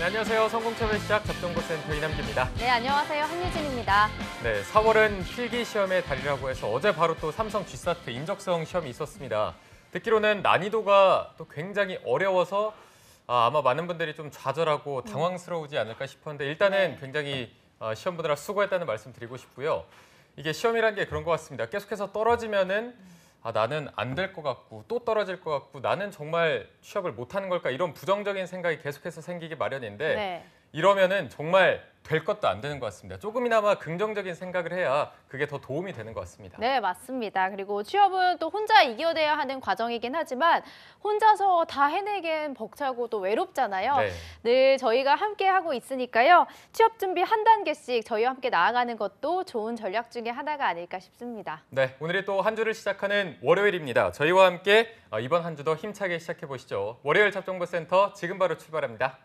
네, 안녕하세요. 성공처벌 시작 접정보센터 이남기입니다. 네, 안녕하세요. 한유진입니다. 네, 4월은 필기시험의 달이라고 해서 어제 바로 또 삼성 G사트 인적성 시험이 있었습니다. 듣기로는 난이도가 또 굉장히 어려워서 아마 많은 분들이 좀 좌절하고 당황스러우지 않을까 싶었는데 일단은 굉장히 시험 보느라 수고했다는 말씀 드리고 싶고요. 이게 시험이란 게 그런 것 같습니다. 계속해서 떨어지면은 나는 안 될 것 같고 또 떨어질 것 같고 나는 정말 취업을 못하는 걸까 이런 부정적인 생각이 계속해서 생기기 마련인데 네. 이러면은 정말 될 것도 안 되는 것 같습니다. 조금이나마 긍정적인 생각을 해야 그게 더 도움이 되는 것 같습니다. 네, 맞습니다. 그리고 취업은 또 혼자 이겨내야 하는 과정이긴 하지만 혼자서 다 해내기엔 벅차고 또 외롭잖아요. 네. 늘 저희가 함께 하고 있으니까요. 취업 준비 한 단계씩 저희와 함께 나아가는 것도 좋은 전략 중에 하나가 아닐까 싶습니다. 네, 오늘이 또 한 주를 시작하는 월요일입니다. 저희와 함께 이번 한 주도 힘차게 시작해 보시죠. 월요일 접정보센터 지금 바로 출발합니다.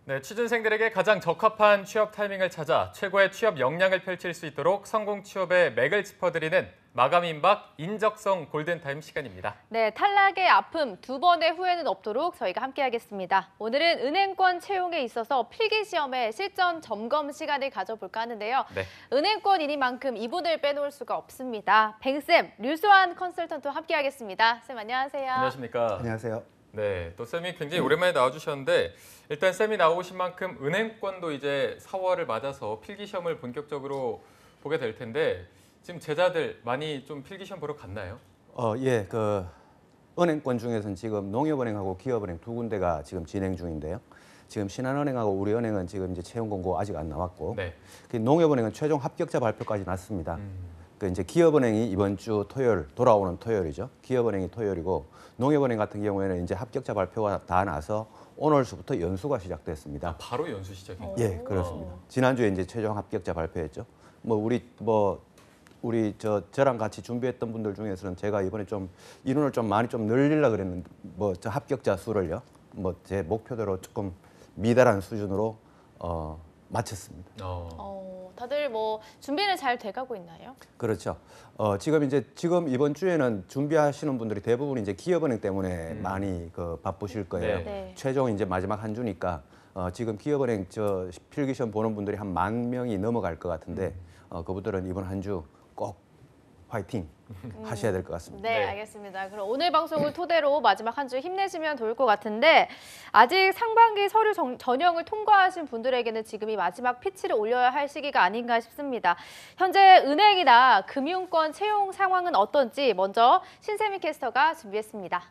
네, 취준생들에게 가장 적합한 취업 타이밍을 찾아 최고의 취업 역량을 펼칠 수 있도록 성공 취업의 맥을 짚어드리는 마감 임박 인적성 골든타임 시간입니다. 네, 탈락의 아픔, 두 번의 후회는 없도록 저희가 함께하겠습니다. 오늘은 은행권 채용에 있어서 필기시험의 실전 점검 시간을 가져볼까 하는데요. 네. 은행권이니만큼 이분을 빼놓을 수가 없습니다. 뱅쌤, 류수환 컨설턴트와 함께하겠습니다. 쌤, 안녕하세요. 안녕하십니까? 안녕하세요. 네, 또 쌤이 굉장히 오랜만에 나와주셨는데 일단 쌤이 나오신 만큼 은행권도 이제 4월을 맞아서 필기시험을 본격적으로 보게 될 텐데 지금 제자들 많이 좀 필기시험 보러 갔나요? 예, 은행권 중에서는 지금 농협은행하고 기업은행 두 군데가 지금 진행 중인데요. 지금 신한은행하고 우리은행은 지금 이제 채용 공고 아직 안 나왔고, 네. 농협은행은 최종 합격자 발표까지 났습니다. 이제 기업은행이 이번 주 토요일 돌아오는 토요일이죠. 기업은행이 토요일이고 농협은행 같은 경우에는 이제 합격자 발표가 다 나서 오늘부터 연수가 시작됐습니다. 바로 연수 시작인가요? 예, 그렇습니다. 지난주에 이제 최종 합격자 발표했죠. 우리 저랑 같이 준비했던 분들 중에서는 제가 이번에 좀 인원을 좀 많이 좀 늘리려 그랬는데 저 합격자 수를요. 제 목표대로 조금 미달한 수준으로 마쳤습니다. 다들 준비는 잘 돼가고 있나요? 그렇죠. 지금 이번 주에는 준비하시는 분들이 대부분 이제 기업은행 때문에 많이 바쁘실 거예요. 네. 최종 이제 마지막 한 주니까 지금 기업은행 필기시험 보는 분들이 한 10,000명이 넘어갈 것 같은데 그분들은 이번 한 주 꼭 화이팅 하셔야 될 것 같습니다. 네, 네. 알겠습니다. 그럼 오늘 방송을 토대로 마지막 한 주 힘내시면 좋을 것 같은데 아직 상반기 서류 전형을 통과하신 분들에게는 지금이 마지막 피치를 올려야 할 시기가 아닌가 싶습니다. 현재 은행이나 금융권 채용 상황은 어떤지 먼저 신세미 캐스터가 준비했습니다.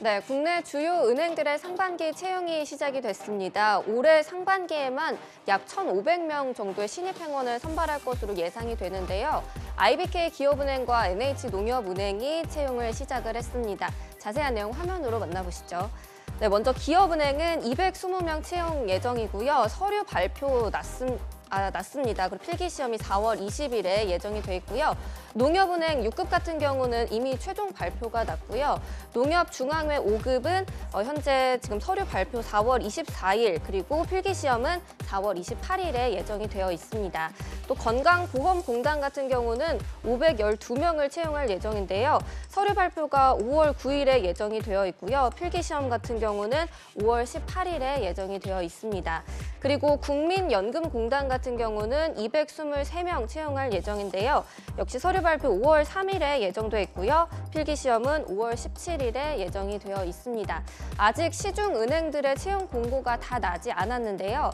네, 국내 주요 은행들의 상반기 채용이 시작이 됐습니다. 올해 상반기에만 약 1,500명 정도의 신입 행원을 선발할 것으로 예상이 되는데요. IBK 기업은행과 NH농협은행이 채용을 시작을 했습니다. 자세한 내용 화면으로 만나보시죠. 네, 먼저 기업은행은 220명 채용 예정이고요. 서류 발표 났습니다. 그리고 필기시험이 4월 20일에 예정이 돼 있고요. 농협은행 6급 같은 경우는 이미 최종 발표가 났고요. 농협 중앙회 5급은 현재 지금 서류 발표 4월 24일 그리고 필기시험은 4월 28일에 예정이 되어 있습니다. 또 건강보험공단 같은 경우는 512명을 채용할 예정인데요. 서류 발표가 5월 9일에 예정이 되어 있고요. 필기시험 같은 경우는 5월 18일에 예정이 되어 있습니다. 그리고 국민연금공단 같은 경우는 223명 채용할 예정인데요. 역시 서류 발표 5월 3일에 예정돼 있고요. 필기시험은 5월 17일에 예정이 되어 있습니다. 아직 시중 은행들의 채용 공고가 다 나지 않았는데요.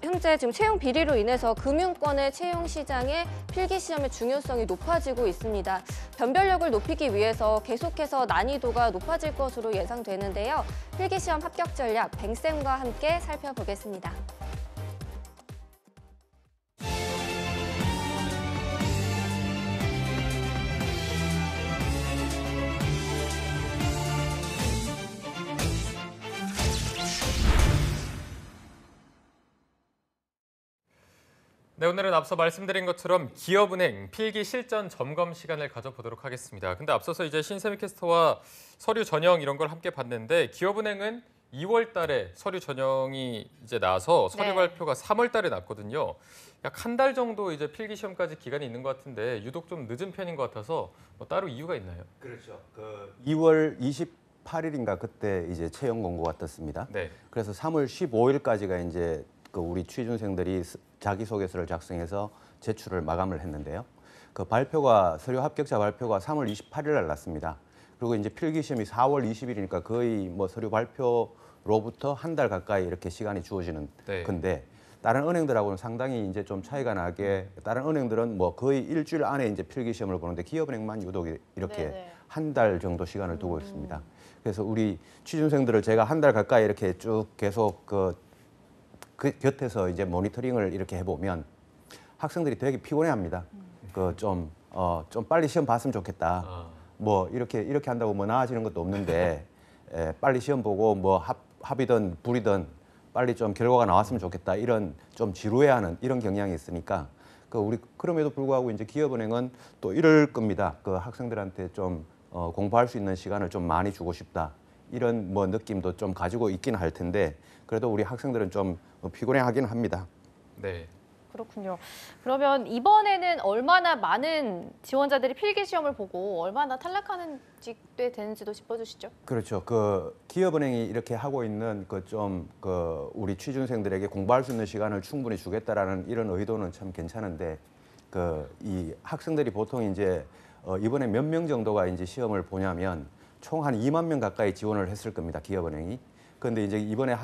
현재 지금 채용 비리로 인해서 금융권의 채용 시장에 필기시험의 중요성이 높아지고 있습니다. 변별력을 높이기 위해서 계속해서 난이도가 높아질 것으로 예상되는데요. 필기시험 합격 전략 뱅쌤과 함께 살펴보겠습니다. 네, 오늘은 앞서 말씀드린 것처럼 기업은행 필기 실전 점검 시간을 가져보도록 하겠습니다. 근데 앞서서 이제 신세미 캐스터와 서류 전형 이런 걸 함께 봤는데 기업은행은 2월 달에 서류 전형이 이제 나서 서류 네. 발표가 3월 달에 났거든요. 약 한 달 정도 이제 필기 시험까지 기간이 있는 것 같은데 유독 좀 늦은 편인 것 같아서 뭐 따로 이유가 있나요? 그렇죠. 2월 28일인가 그때 이제 채용 공고가 떴습니다. 네. 그래서 3월 15일까지가 이제 우리 취준생들이 자기소개서를 작성해서 제출을 마감을 했는데요. 그 발표가 서류 합격자 발표가 3월 28일 날 났습니다. 그리고 이제 필기 시험이 4월 20일이니까 거의 뭐 서류 발표로부터 한 달 가까이 이렇게 시간이 주어지는 네. 건데 다른 은행들하고는 상당히 이제 좀 차이가 나게 다른 은행들은 뭐 거의 일주일 안에 이제 필기 시험을 보는데 기업은행만 유독 이렇게 네네. 한 달 정도 시간을 두고 있습니다. 그래서 우리 취준생들을 제가 한 달 가까이 이렇게 쭉 계속 그 곁에서 이제 모니터링을 이렇게 해보면 학생들이 되게 피곤해합니다. 좀 빨리 시험 봤으면 좋겠다. 아, 뭐 이렇게 한다고 뭐 나아지는 것도 없는데 빨리 시험 보고 뭐 합이든 불이든 빨리 좀 결과가 나왔으면 좋겠다. 이런 좀 지루해하는 이런 경향이 있으니까 우리 그럼에도 불구하고 이제 기업은행은 또 이럴 겁니다. 그 학생들한테 좀 공부할 수 있는 시간을 좀 많이 주고 싶다. 이런 뭐 느낌도 좀 가지고 있긴 할 텐데 그래도 우리 학생들은 좀 피곤해하긴 합니다. 네. 그렇군요. 그러면 이번에는 얼마나 많은 지원자들이 필기 시험을 보고 얼마나 탈락하는지 되는지도 짚어주시죠. 그렇죠. 그 기업은행이 이렇게 하고 있는 우리 취준생들에게 공부할 수 있는 시간을 충분히 주겠다라는 이런 의도는 참 괜찮은데 이 학생들이 보통 이제 이번에 몇 명 정도가 이제 시험을 보냐면 총 한 2만 명 가까이 지원을 했을 겁니다. 기업은행이. 그런데 이제 이번에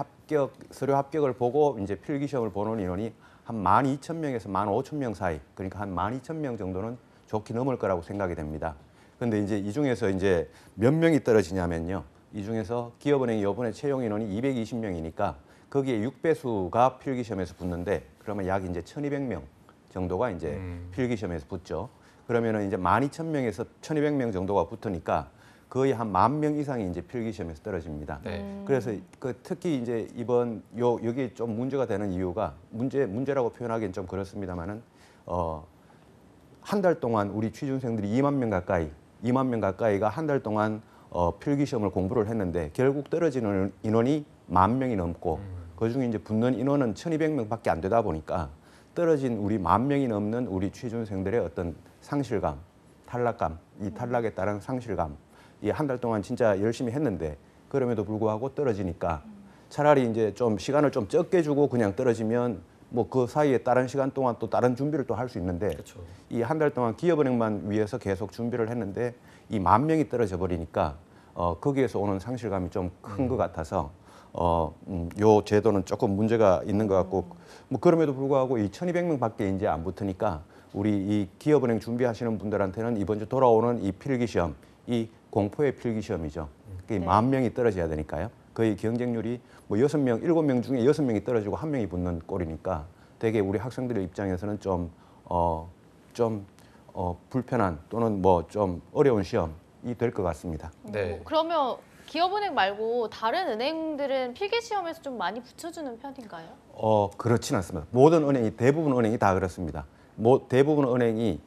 서류 합격을 보고 이제 필기 시험을 보는 인원이 한 12,000명에서 15,000명 사이, 그러니까 한 12,000명 정도는 좋게 넘을 거라고 생각이 됩니다. 그런데 이제 이 중에서 이제 몇 명이 떨어지냐면요. 이 중에서 기업은행이 이번에 채용 인원이 220명이니까 거기에 6배수가 필기 시험에서 붙는데 그러면 약 이제 1,200명 정도가 이제 필기 시험에서 붙죠. 그러면은 이제 12,000명에서 1,200명 정도가 붙으니까 거의 한 10,000명 이상이 이제 필기 시험에서 떨어집니다. 네. 그래서 특히 이제 이번 여기 좀 문제가 되는 이유가 문제라고 표현하기는 좀 그렇습니다만은 한 달 동안 우리 취준생들이 2만 명 가까이가 한 달 동안 필기 시험을 공부를 했는데 결국 떨어지는 인원이 10,000명이 넘고 그중에 이제 붙는 인원은 1,200명밖에 안 되다 보니까 떨어진 우리 10,000명이 넘는 우리 취준생들의 어떤 상실감, 탈락감, 이 탈락에 따른 상실감, 이 한 달 동안 진짜 열심히 했는데 그럼에도 불구하고 떨어지니까 차라리 이제 좀 시간을 좀 적게 주고 그냥 떨어지면 뭐 그 사이에 다른 시간 동안 또 다른 준비를 또 할 수 있는데 그렇죠. 이 한 달 동안 기업은행만 위해서 계속 준비를 했는데 이 10,000명이 떨어져 버리니까 거기에서 오는 상실감이 좀 큰 것 같아서 요 제도는 조금 문제가 있는 것 같고 뭐 그럼에도 불구하고 이 1,200명밖에 이제 안 붙으니까 우리 이 기업은행 준비하시는 분들한테는 이번 주 돌아오는 이 필기 시험, 이 공포의 필기 시험이죠. 네. 10,000명이 떨어져야 되니까요. 거의 경쟁률이 뭐 6명, 7명 중에 6명이 떨어지고 1명이 붙는 꼴이니까 되게 우리 학생들의 입장에서는 좀 불편한 또는 뭐 좀 어려운 시험이 될 것 같습니다. 네. 그러면 기업은행 말고 다른 은행들은 필기 시험에서 좀 많이 붙여주는 편인가요? 그렇진 않습니다. 대부분 은행이 다 그렇습니다. 대부분 은행이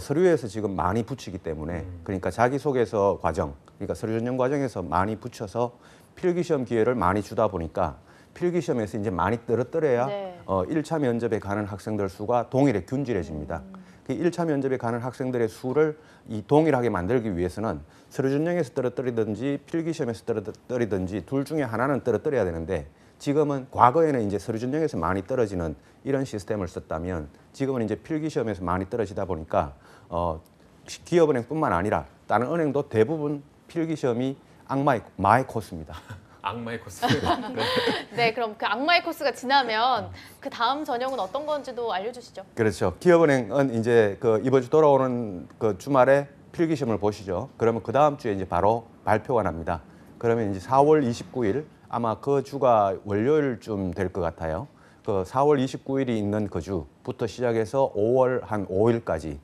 서류에서 지금 많이 붙이기 때문에 그러니까 자기소개서 과정, 그러니까 서류 전형 과정에서 많이 붙여서 필기시험 기회를 많이 주다 보니까 필기시험에서 이제 많이 떨어뜨려야 네. 1차 면접에 가는 학생들 수가 동일하게 균질해집니다. 그 1차 면접에 가는 학생들의 수를 이 동일하게 만들기 위해서는 서류 전형에서 떨어뜨리든지 필기시험에서 떨어뜨리든지 둘 중에 하나는 떨어뜨려야 되는데 지금은 과거에는 이제 서류 전형에서 많이 떨어지는 이런 시스템을 썼다면 지금은 이제 필기 시험에서 많이 떨어지다 보니까 기업은행뿐만 아니라 다른 은행도 대부분 필기 시험이 악마의 코스입니다. 악마의 코스. 네, 그럼 그 악마의 코스가 지나면 그 다음 전형은 어떤 건지도 알려주시죠. 그렇죠. 기업은행은 이제 이번 주 돌아오는 그 주말에 필기 시험을 보시죠. 그러면 그 다음 주에 이제 바로 발표가 납니다. 그러면 이제 4월 29일 아마 그 주가 월요일쯤 될 것 같아요. 그 4월 29일이 있는 그 주부터 시작해서 5월 한 5일까지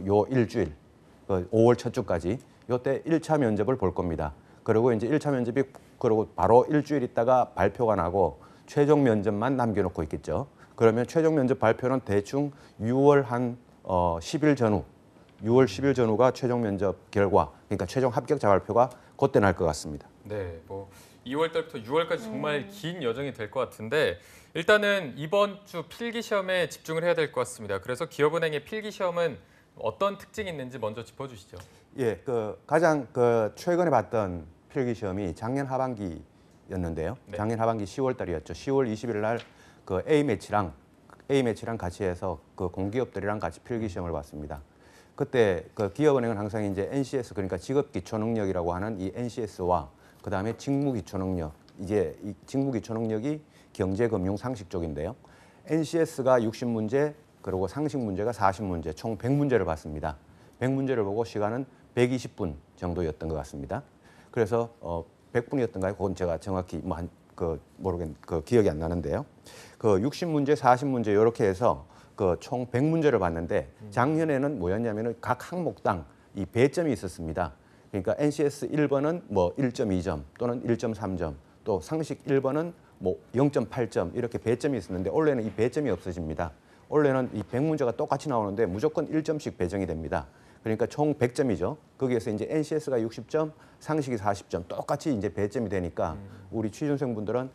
요 일주일, 5월 첫 주까지 요때 1차 면접을 볼 겁니다. 그리고 이제 1차 면접이 그리고 바로 일주일 있다가 발표가 나고 최종 면접만 남겨놓고 있겠죠. 그러면 최종 면접 발표는 대충 6월 한 10일 전후, 6월 10일 전후가 최종 면접 결과, 그러니까 최종 합격자 발표가 그때 날 것 같습니다. 네, 뭐 2월 달부터 6월까지 정말 긴 여정이 될 것 같은데 일단은 이번 주 필기 시험에 집중을 해야 될 것 같습니다. 그래서 기업은행의 필기 시험은 어떤 특징이 있는지 먼저 짚어주시죠. 예, 가장 최근에 봤던 필기 시험이 작년 하반기였는데요. 네. 작년 하반기 10월 달이었죠. 10월 20일 날 A매치랑 같이 해서 공기업들이랑 같이 필기 시험을 봤습니다. 그때 기업은행은 항상 이제 NCS 그러니까 직업기초능력이라고 하는 이 NCS와 그다음에 직무기초능력 이제 이 직무기초능력이 경제금융 상식 쪽인데요. NCS가 60문제 그리고 상식 문제가 40문제 총 100문제를 봤습니다. 100문제를 보고 시간은 120분 정도였던 것 같습니다. 그래서 100분이었던가요? 그건 제가 정확히 기억이 안 나는데요. 60문제, 40문제 이렇게 해서 총 100문제를 봤는데 작년에는 뭐였냐면은 각 항목당 이 배점이 있었습니다. 그러니까 NCS 1번은 뭐 1.2점 또는 1.3점 또 상식 1번은 뭐 0.8점 이렇게 배점이 있었는데 올해는 이 배점이 없어집니다. 올해는 이 100문제가 똑같이 나오는데 무조건 1점씩 배정이 됩니다. 그러니까 총 100점이죠. 거기에서 이제 NCS가 60점, 상식이 40점 똑같이 이제 배점이 되니까 우리 취준생분들은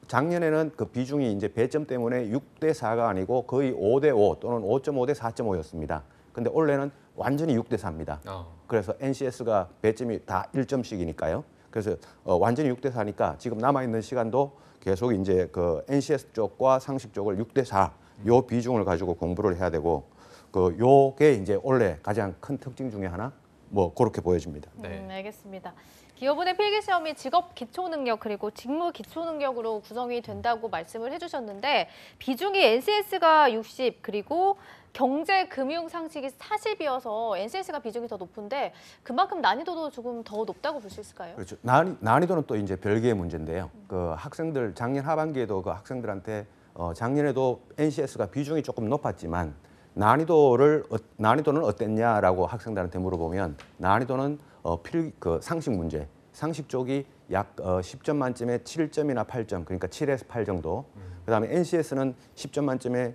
작년에는 비중이 이제 배점 때문에 6대 4가 아니고 거의 5대 5 또는 5.5 대 4.5였습니다. 근데 올해는 완전히 6대 4입니다. 그래서 NCS가 배점이 다 1점씩이니까요. 그래서 완전히 6대 4니까 지금 남아 있는 시간도 계속 이제 NCS 쪽과 상식 쪽을 6대 4 요 비중을 가지고 공부를 해야 되고 요게 이제 올해 가장 큰 특징 중에 하나 뭐 그렇게 보여집니다. 네. 알겠습니다. 기업은행 필기시험이 직업 기초능력 그리고 직무 기초능력으로 구성이 된다고 말씀을 해주셨는데 비중이 NCS가 60 그리고 경제, 금융, 상식이 40이어서 NCS가 비중이 더 높은데 그만큼 난이도도 조금 더 높다고 볼 수 있을까요? 그렇죠. 난이도는 또 이제 별개의 문제인데요. 학생들 작년 하반기에도 학생들한테 작년에도 NCS가 비중이 조금 높았지만 난이도는 어땠냐라고 학생들한테 물어보면 난이도는 상식 문제, 상식 쪽이 약 10점 만점에 7점이나 8점, 그러니까 7에서 8 정도. 그다음에 NCS는 10점 만점에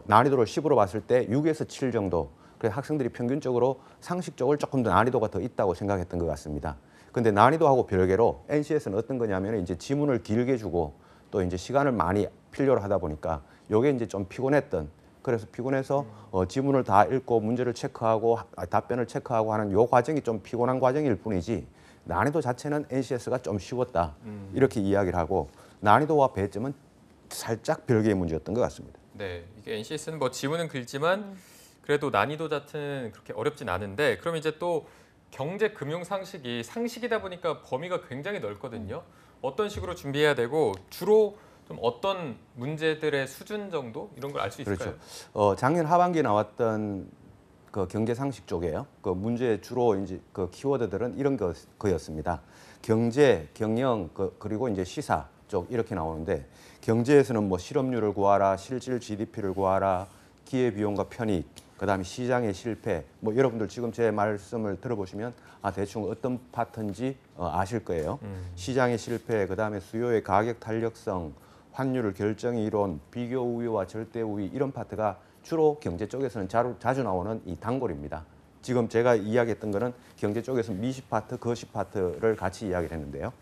난이도를 10으로 봤을 때 6에서 7 정도. 그래서 학생들이 평균적으로 상식 쪽을 조금 더 난이도가 더 있다고 생각했던 것 같습니다. 근데 난이도하고 별개로 NCS는 어떤 거냐면 이제 지문을 길게 주고 또 이제 시간을 많이 필요로 하다 보니까 요게 이제 좀 그래서 피곤해서 지문을 다 읽고 문제를 체크하고 답변을 체크하고 하는 요 과정이 좀 피곤한 과정일 뿐이지 난이도 자체는 NCS가 좀 쉬웠다 이렇게 이야기를 하고 난이도와 배점은 살짝 별개의 문제였던 것 같습니다. 네, 이게 NCS는 뭐 지문은 길지만 그래도 난이도 자체는 그렇게 어렵진 않은데 그럼 이제 또 경제, 금융, 상식이 상식이다 보니까 범위가 굉장히 넓거든요. 어떤 식으로 준비해야 되고 주로 좀 어떤 문제들의 수준 정도 이런 걸 알 수 있을까요? 그렇죠. 작년 하반기에 나왔던 경제 상식 쪽이에요. 문제 주로 이제 키워드들은 이런 거였습니다. 경제, 경영 그리고 이제 시사 쪽 이렇게 나오는데 경제에서는 뭐 실업률을 구하라, 실질 GDP를 구하라, 기회 비용과 편익, 그다음에 시장의 실패. 뭐 여러분들 지금 제 말씀을 들어보시면 대충 어떤 파트인지 아실 거예요. 시장의 실패, 그다음에 수요의 가격 탄력성, 환율 결정 이론, 비교 우위와 절대 우위 이런 파트가 주로 경제 쪽에서는 자주 나오는 이 단골입니다. 지금 제가 이야기했던 거는 경제 쪽에서 미시 파트, 거시 파트를 같이 이야기를 했는데요.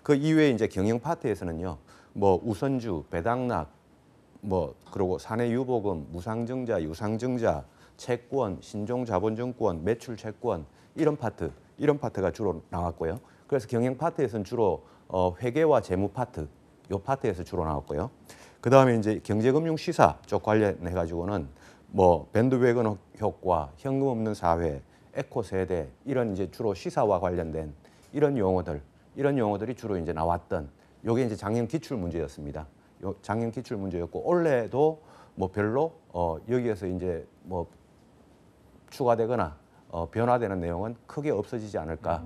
그 이외에 이제 경영 파트에서는요. 뭐 우선주, 배당락, 뭐 그리고 사내 유보금, 무상증자, 유상증자, 채권, 신종자본증권, 매출 채권 이런 파트가 주로 나왔고요. 그래서 경영 파트에서는 주로 회계와 재무 파트 요 파트에서 주로 나왔고요. 그 다음에 이제 경제금융 시사 쪽 관련해 가지고는 뭐 밴드웨건 효과, 현금 없는 사회, 에코 세대 이런 이제 주로 시사와 관련된 이런 용어들이 주로 이제 나왔던 요게 이제 작년 기출 문제였습니다. 요 작년 기출 문제였고 올해도 뭐 별로 여기에서 이제 뭐 추가되거나 변화되는 내용은 크게 없어지지 않을까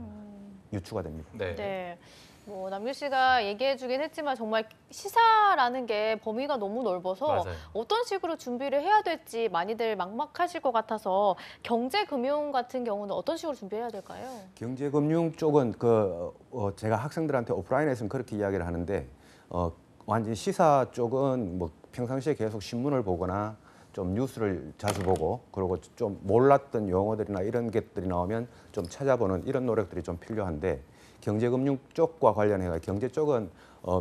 유추가 됩니다. 네. 뭐 남규 씨가 얘기해주긴 했지만 정말 시사라는 게 범위가 너무 넓어서 맞아요. 어떤 식으로 준비를 해야 될지 많이들 막막하실 것 같아서 경제, 금융 같은 경우는 어떤 식으로 준비해야 될까요? 경제금융 쪽은 제가 학생들한테 오프라인에서는 그렇게 이야기를 하는데 완전 시사 쪽은 뭐 평상시에 계속 신문을 보거나 좀 뉴스를 자주 보고 그리고 좀 몰랐던 용어들이나 이런 것들이 나오면 좀 찾아보는 이런 노력들이 좀 필요한데 경제금융 쪽과 관련해서 경제 쪽은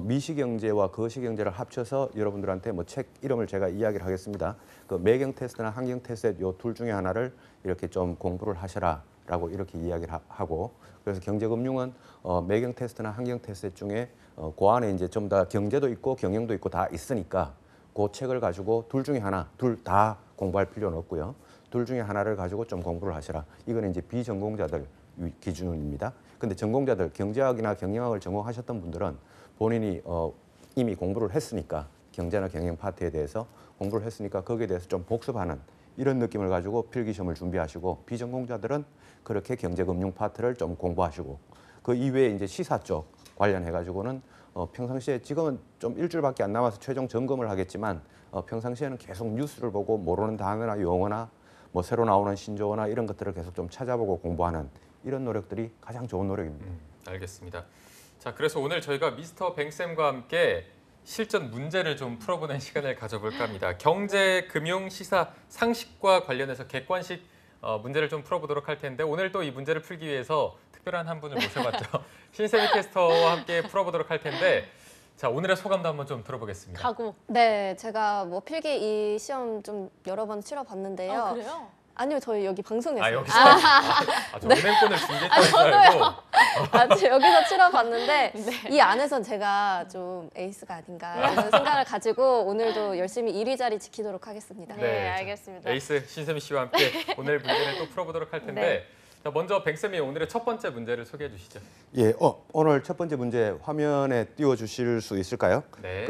미시경제와 거시경제를 합쳐서 여러분들한테 뭐 책 이름을 제가 이야기를 하겠습니다. 그 매경 테스트나 환경 테스트 요 둘 중에 하나를 이렇게 좀 공부를 하셔라라고 이렇게 이야기를 하고 그래서 경제금융은 매경 테스트나 환경 테스트 중에 그 안에 이제 좀 더 경제도 있고 경영도 있고 다 있으니까 그 책을 가지고 둘 중에 하나, 둘 다 공부할 필요는 없고요. 둘 중에 하나를 가지고 좀 공부를 하시라. 이거는 이제 비전공자들 기준입니다. 근데 전공자들 경제학이나 경영학을 전공하셨던 분들은 본인이 이미 공부를 했으니까 경제나 경영 파트에 대해서 공부를 했으니까 거기에 대해서 좀 복습하는 이런 느낌을 가지고 필기시험을 준비하시고 비전공자들은 그렇게 경제금융 파트를 좀 공부하시고 그 이외에 이제 시사 쪽 관련해 가지고는 평상시에 지금은 좀 일주일밖에 안 남아서 최종 점검을 하겠지만 평상시에는 계속 뉴스를 보고 모르는 단어나 용어나 뭐 새로 나오는 신조어나 이런 것들을 계속 좀 찾아보고 공부하는 이런 노력들이 가장 좋은 노력입니다. 알겠습니다. 자, 그래서 오늘 저희가 미스터 뱅쌤과 함께 실전 문제를 좀 풀어보는 시간을 가져볼까 합니다. 경제, 금융, 시사, 상식과 관련해서 객관식 문제를 좀 풀어보도록 할 텐데 오늘 또 이 문제를 풀기 위해서 특별한 한 분을 모셔봤죠. 신세미 캐스터와 함께 풀어보도록 할 텐데 자, 오늘의 소감도 한번 좀 들어보겠습니다. 가구. 네, 제가 뭐 필기 이 시험 좀 여러 번 치러봤는데요. 그래요? 아니요, 저희 여기 방송에서. 아, 여기서? 저 은행권을 준비했다는 줄 알고. 여기서 치러봤는데 네. 이 안에선 제가 좀 에이스가 아닌가 이런 생각을 가지고 오늘도 열심히 1위 자리 지키도록 하겠습니다. 네, 자, 알겠습니다. 에이스 신세미 씨와 함께 오늘 문제를 또 풀어보도록 할 텐데 네. 자, 먼저 뱅쌤이 오늘의 첫 번째 문제를 소개해 주시죠. 예, 오늘 첫 번째 문제 화면에 띄워 주실 수 있을까요? 네.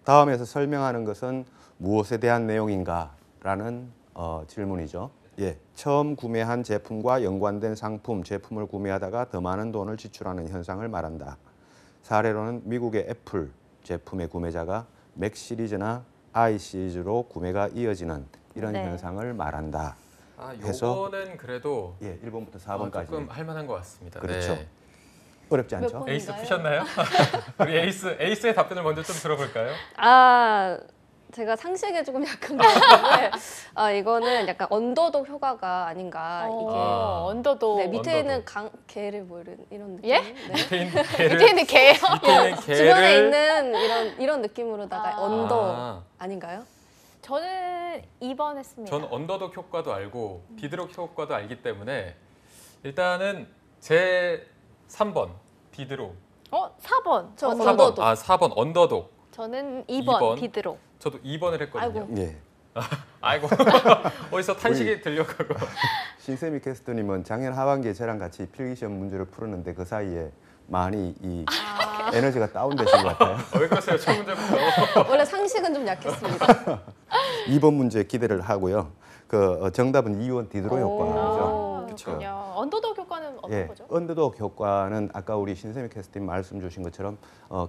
다음에서 설명하는 것은 무엇에 대한 내용인가라는 질문이죠. 예, 처음 구매한 제품과 연관된 상품, 제품을 구매하다가 더 많은 돈을 지출하는 현상을 말한다. 사례로는 미국의 애플 제품의 구매자가 맥 시리즈나 아이 시리즈로 구매가 이어지는 이런 네. 현상을 말한다. 해서- 요거는 그래도 예, 1번부터 4번까지. 조금 할 만한 것 같습니다. 그렇죠. 네. 어렵지 몇 않죠? 번? 에이스 뭔가요? 푸셨나요? 우리 에이스의 답변을 먼저 좀 들어볼까요? 제가 상식에 조금 약한 것 같은데 이거는 약간 언더독 효과가 아닌가. 이게 언더도. 네, 밑에 있는 언더독. 개를 뭐 이런 느낌. 예? 네. 밑에 있는 밑에 개를 있는 개요? 밑에 있는 주변에 개를 있는 이런 느낌으로다가 언더 아, 아닌가요? 저는 2번 했습니다. 전 언더독 효과도 알고 비드록 효과도 알기 때문에 일단은 제 3번 비드록. 4번. 저 언더독. 언더독. 4번 언더독. 저는 2번. 2번 비드로. 저도 2번을 했거든요. 아이고. 예. 아이고. 어디서 탄식이 들려가고. 신세미 캐스터님은 작년 하반기에 저랑 같이 필기시험 문제를 풀었는데 그 사이에 많이 이 에너지가 다운되신 것 같아요. 왜 그러세요? 첫 문제부터. 원래 상식은 좀 약했습니다. 2번 문제 기대를 하고요. 정답은 이온 디드로 효과죠. 그렇군요. 언더독 효과는 어떤 예, 거죠? 언더독 효과는 아까 우리 신세미 캐스터님 말씀 주신 것처럼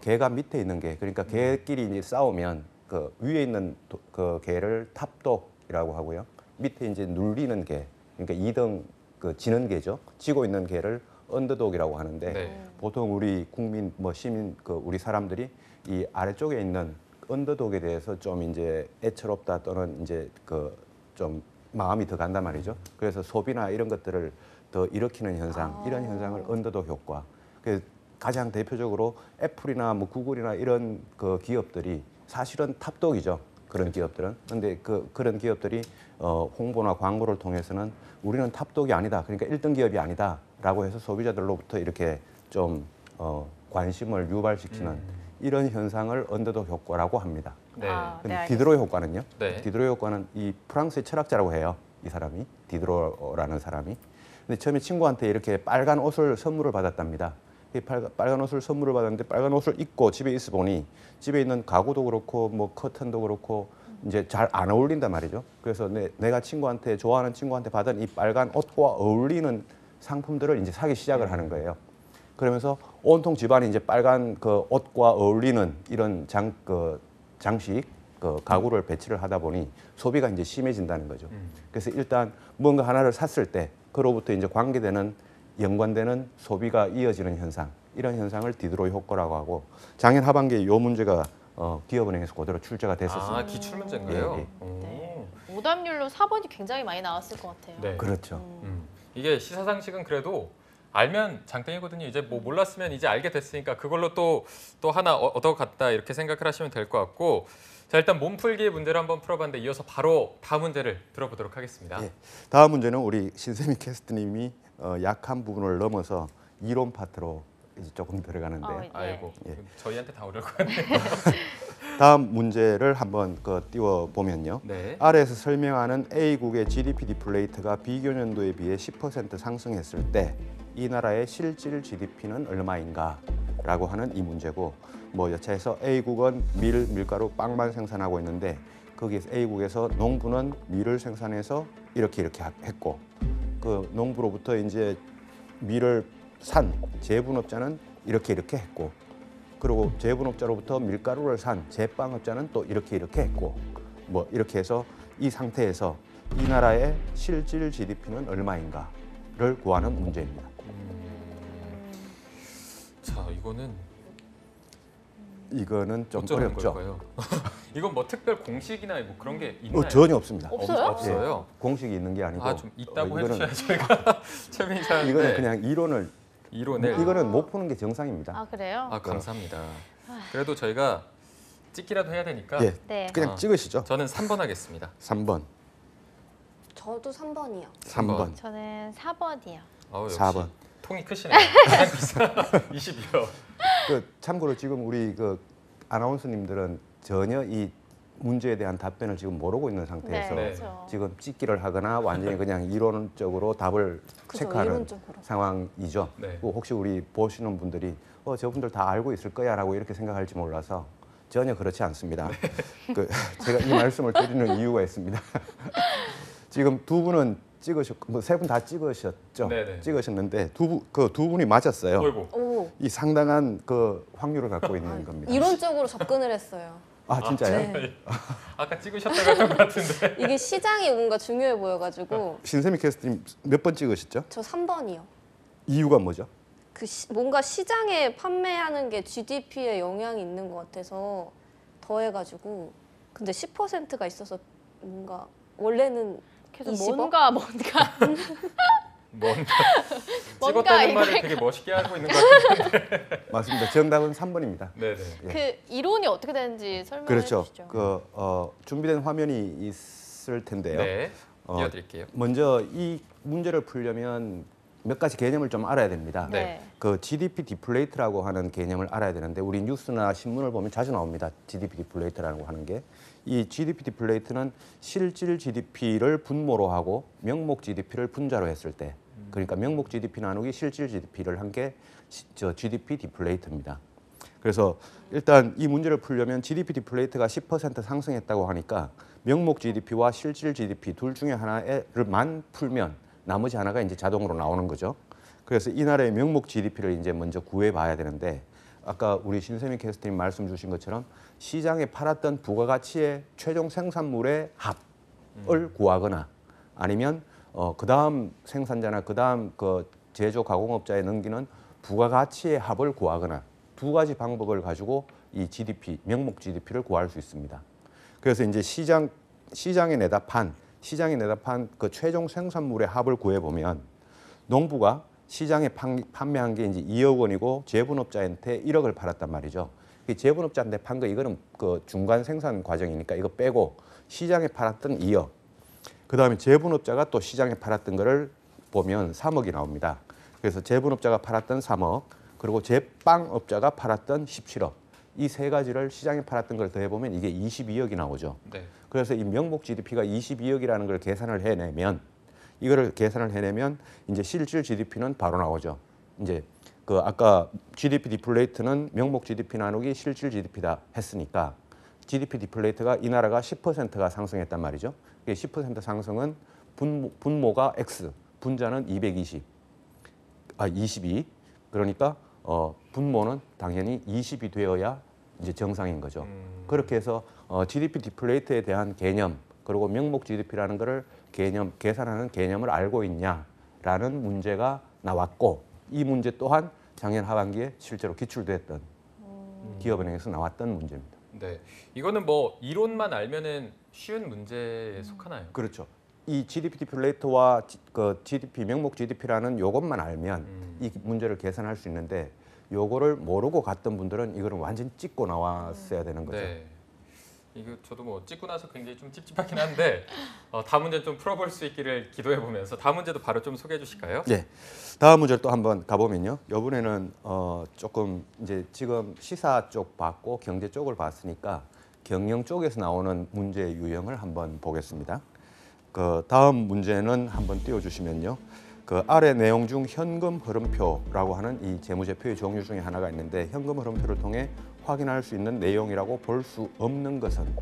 개가 밑에 있는 개, 그러니까 개끼리 이제 싸우면 그 위에 있는 그 개를 탑독이라고 하고요. 밑에 이제 눌리는 개, 그러니까 2등 그 지는 개죠. 지고 있는 개를 언더독이라고 하는데 네. 보통 우리 국민 뭐 시민 우리 사람들이 이 아래쪽에 있는 언더독에 대해서 좀 이제 애처롭다 또는 이제 좀 마음이 더 간단 말이죠. 그래서 소비나 이런 것들을 더 일으키는 현상, 이런 현상을 언더독 효과. 그래서 가장 대표적으로 애플이나 뭐 구글이나 이런 그 기업들이 사실은 탑독이죠. 그런 기업들은. 그런데 그런 기업들이 홍보나 광고를 통해서는 우리는 탑독이 아니다. 그러니까 1등 기업이 아니다라고 해서 소비자들로부터 이렇게 좀 관심을 유발시키는 이런 현상을 언더독 효과라고 합니다. 네. 근데 네, 디드로 효과는요? 네. 디드로 효과는 이 프랑스의 철학자라고 해요. 이 사람이 디드로라는 사람이. 근데 처음에 친구한테 이렇게 빨간 옷을 선물을 받았답니다. 이 빨간 옷을 선물을 받았는데 빨간 옷을 입고 집에 있어 보니 집에 있는 가구도 그렇고 뭐 커튼도 그렇고 이제 잘 안 어울린단 말이죠. 그래서 내가 좋아하는 친구한테 받은 이 빨간 옷과 어울리는 상품들을 이제 사기 시작을 하는 거예요. 그러면서 온통 집안이 이제 빨간 그 옷과 어울리는 이런 장식, 가구를 배치를 하다 보니 소비가 이제 심해진다는 거죠. 그래서 일단 뭔가 하나를 샀을 때 그로부터 이제 연관되는 소비가 이어지는 현상, 이런 현상을 디드로 효과라고 하고 작년 하반기에 이 문제가 기업은행에서 그대로 출제가 됐었습니다. 기출 문제인가요? 예, 예. 오. 네. 오답률로 4번이 굉장히 많이 나왔을 것 같아요. 네. 그렇죠. 이게 시사상식은 그래도 알면 장땡이거든요. 이제 뭐 몰랐으면 이제 알게 됐으니까 그걸로 또 하나 얻어갔다 이렇게 생각을 하시면 될 것 같고 자 일단 몸풀기 문제를 한번 풀어봤는데 이어서 바로 다음 문제를 들어보도록 하겠습니다. 예. 다음 문제는 우리 신세미 캐스트님이 약한 부분을 넘어서 이론 파트로 이제 조금 들어가는데 네. 아이고 예. 저희한테 다 어려울 것 같네요. 다음 문제를 한번 띄워 보면요. 네. 아래에서 설명하는 A국의 GDP 디플레이트가 비교년도에 비해 10% 상승했을 때 이 나라의 실질 GDP는 얼마인가라고 하는 이 문제고 뭐 여차해서 A국은 밀가루, 빵만 생산하고 있는데 거기에서 A국에서 농부는 밀을 생산해서 이렇게 했고 그 농부로부터 이제 밀을 산 제분업자는 이렇게 했고 그리고 제분업자로부터 밀가루를 산 제빵업자는 또 이렇게 했고 뭐 이렇게 해서 이 상태에서 이 나라의 실질 GDP는 얼마인가를 구하는 문제입니다. 자 이거는 좀 어쩌는 어렵죠. 걸까요? 이건 뭐 특별 공식이나 뭐 그런 게 있나요? 전혀 없습니다. 없어요? 없어요. 공식이 있는 게 아니고 아 좀 있다고 이거는- 해주셔야 저희가 최민희 사님 이거는 그냥 이론을 이거는 못 푸는 게 정상입니다. 아 그래요? 아 감사합니다. 그래도 저희가 찍기라도 해야 되니까 예, 네. 그냥 아. 찍으시죠. 저는 3번 하겠습니다. 3번, 저도 3번이요. 3번, 저는 4번이요. 역시 4번. 통이 크시네요. 가장 비싼 20이요. 참고로 지금 우리 아나운서님들은 전혀 이 문제에 대한 답변을 지금 모르고 있는 상태에서 네. 그렇죠. 지금 찍기를 하거나 완전히 그냥 이론적으로 답을 그죠, 체크하는 이론적으로. 상황이죠. 네. 혹시 우리 보시는 분들이 저분들 다 알고 있을 거야라고 이렇게 생각할지 몰라서 전혀 그렇지 않습니다. 제가 이 말씀을 드리는 이유가 있습니다. 지금 두 분은 찍으셨고 세 분 다 찍으셨죠? 네네. 찍으셨는데 두 분이 맞았어요. 어이구. 오, 이 상당한 확률을 갖고 있는 겁니다. 이론적으로 접근을 했어요. 아 진짜요? 네. 아까 찍으셨다고 했던 것 같은데. 이게 시장이 뭔가 중요해 보여가지고 신세미 캐스트님 몇 번 찍으셨죠? 저 3번이요. 이유가 뭐죠? 뭔가 시장에 판매하는 게 GDP에 영향이 있는 것 같아서 더해가지고 근데 10%가 있어서 뭔가 원래는 계속 20억? 뭔가 뭔가 뭔가 찍었다는 이거 말을 되게 멋있게 하고 있는 것 같은데. 맞습니다. 정답은 3번입니다. 네네. 그 이론이 어떻게 되는지 설명해 그렇죠. 주시죠. 준비된 화면이 있을 텐데요. 네. 어, 이어드릴게요. 먼저 이 문제를 풀려면 몇 가지 개념을 좀 알아야 됩니다. 네. GDP 디플레이트라고 하는 개념을 알아야 되는데 우리 뉴스나 신문을 보면 자주 나옵니다. GDP 디플레이트라고 하는 게. 이 GDP 디플레이트는 실질 GDP를 분모로 하고 명목 GDP를 분자로 했을 때 그러니까 명목 GDP 나누기 실질 GDP를 한 게 GDP 디플레이트입니다. 그래서 일단 이 문제를 풀려면 GDP 디플레이트가 10% 상승했다고 하니까 명목 GDP와 실질 GDP 둘 중에 하나를만 풀면 나머지 하나가 이제 자동으로 나오는 거죠. 그래서 이 나라의 명목 GDP를 이제 먼저 구해 봐야 되는데 아까 우리 신세미 캐스터님 말씀 주신 것처럼 시장에 팔았던 부가가치의 최종 생산물의 합을 구하거나 아니면 그다음 생산자나 그다음 제조 가공업자에 넘기는 부가가치의 합을 구하거나 두 가지 방법을 가지고 이 GDP, 명목 GDP를 구할 수 있습니다. 그래서 이제 시장에 내다 판 그 최종 생산물의 합을 구해 보면 농부가 시장에 판매한 게 이제 2억 원이고 제분업자한테 1억을 팔았단 말이죠. 제분업자한테 판 거 이거는 중간 생산 과정이니까 이거 빼고 시장에 팔았던 2억. 그다음에 제분업자가 또 시장에 팔았던 거를 보면 3억이 나옵니다. 그래서 제분업자가 팔았던 3억, 그리고 제빵업자가 팔았던 17억. 이 세 가지를 시장에 팔았던 걸 더해 보면 이게 22억이 나오죠. 네. 그래서 이 명목 GDP가 22억이라는 걸 계산을 해내면 이제 실질 GDP는 바로 나오죠. 이제 아까 GDP 디플레이트는 명목 GDP 나누기 실질 GDP다 했으니까 GDP 디플레이트가 이 나라가 10%가 상승했단 말이죠. 10% 상승은 분모가 X, 분자는 22. 그러니까 분모는 당연히 20이 되어야 이제 정상인 거죠. 그렇게 해서 GDP 디플레이트에 대한 개념 그리고 명목 GDP라는 거를 계산하는 개념을 알고 있냐라는 문제가 나왔고 이 문제 또한 작년 하반기에 실제로 기출됐던 기업은행에서 나왔던 문제입니다. 네. 이거는 뭐 이론만 알면은 쉬운 문제에 속하나요? 그렇죠. 이 GDP 디플레이터와 그 GDP 명목 GDP라는 요것만 알면 이 문제를 계산할 수 있는데 요거를 모르고 갔던 분들은 이거는 완전 찍고 나왔어야 되는 거죠. 네. 이거 저도 뭐 찍고 나서 굉장히 좀 찝찝하긴 한데 다음 문제 좀 풀어볼 수 있기를 기도해 보면서 다음 문제도 바로 좀 소개해 주실까요? 네. 다음 문제를 또 한번 가보면요. 이번에는 조금 이제 지금 시사 쪽 봤고 경제 쪽을 봤으니까 경영 쪽에서 나오는 문제 유형을 한번 보겠습니다. 그 다음 문제는 한번 띄워주시면요. 그 아래 내용 중 현금 흐름표라고 하는 이 재무제표의 종류 중에 하나가 있는데 현금 흐름표를 통해 확인할 수 있는 내용이라고 볼 수 없는 것은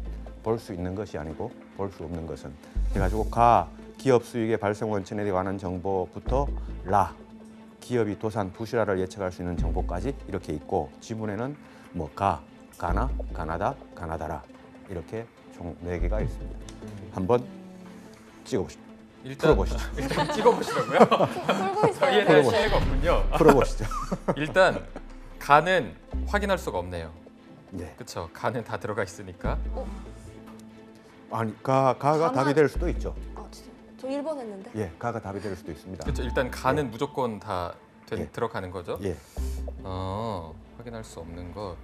볼 수 있는 것이 아니고 볼 수 없는 것은 해가지고 가 기업 수익의 발생 원천에 관한 정보부터 라 기업이 도산 부실화를 예측할 수 있는 정보까지 이렇게 있고 지문에는 뭐 가나 가나다 가나다라 이렇게 총 4개가 있습니다. 한번 찍어보시죠. 풀어보시죠. 일단 찍어보시라고요? 풀고 있어요. 저희에 대한 신뢰가 없군요. 풀어보시죠. 일단 가는 확인할 수가 없네요. 네. 그렇죠. 가는 다 들어가 있으니까. 아니 가가 답이 될 수도 있죠. 아, 진짜. 저 1번 했는데. 예, 가가 답이 될 수도 있습니다. 그렇죠. 일단 가는 무조건 다 예. 들어가는 거죠. 예. 확인할 수 없는 것.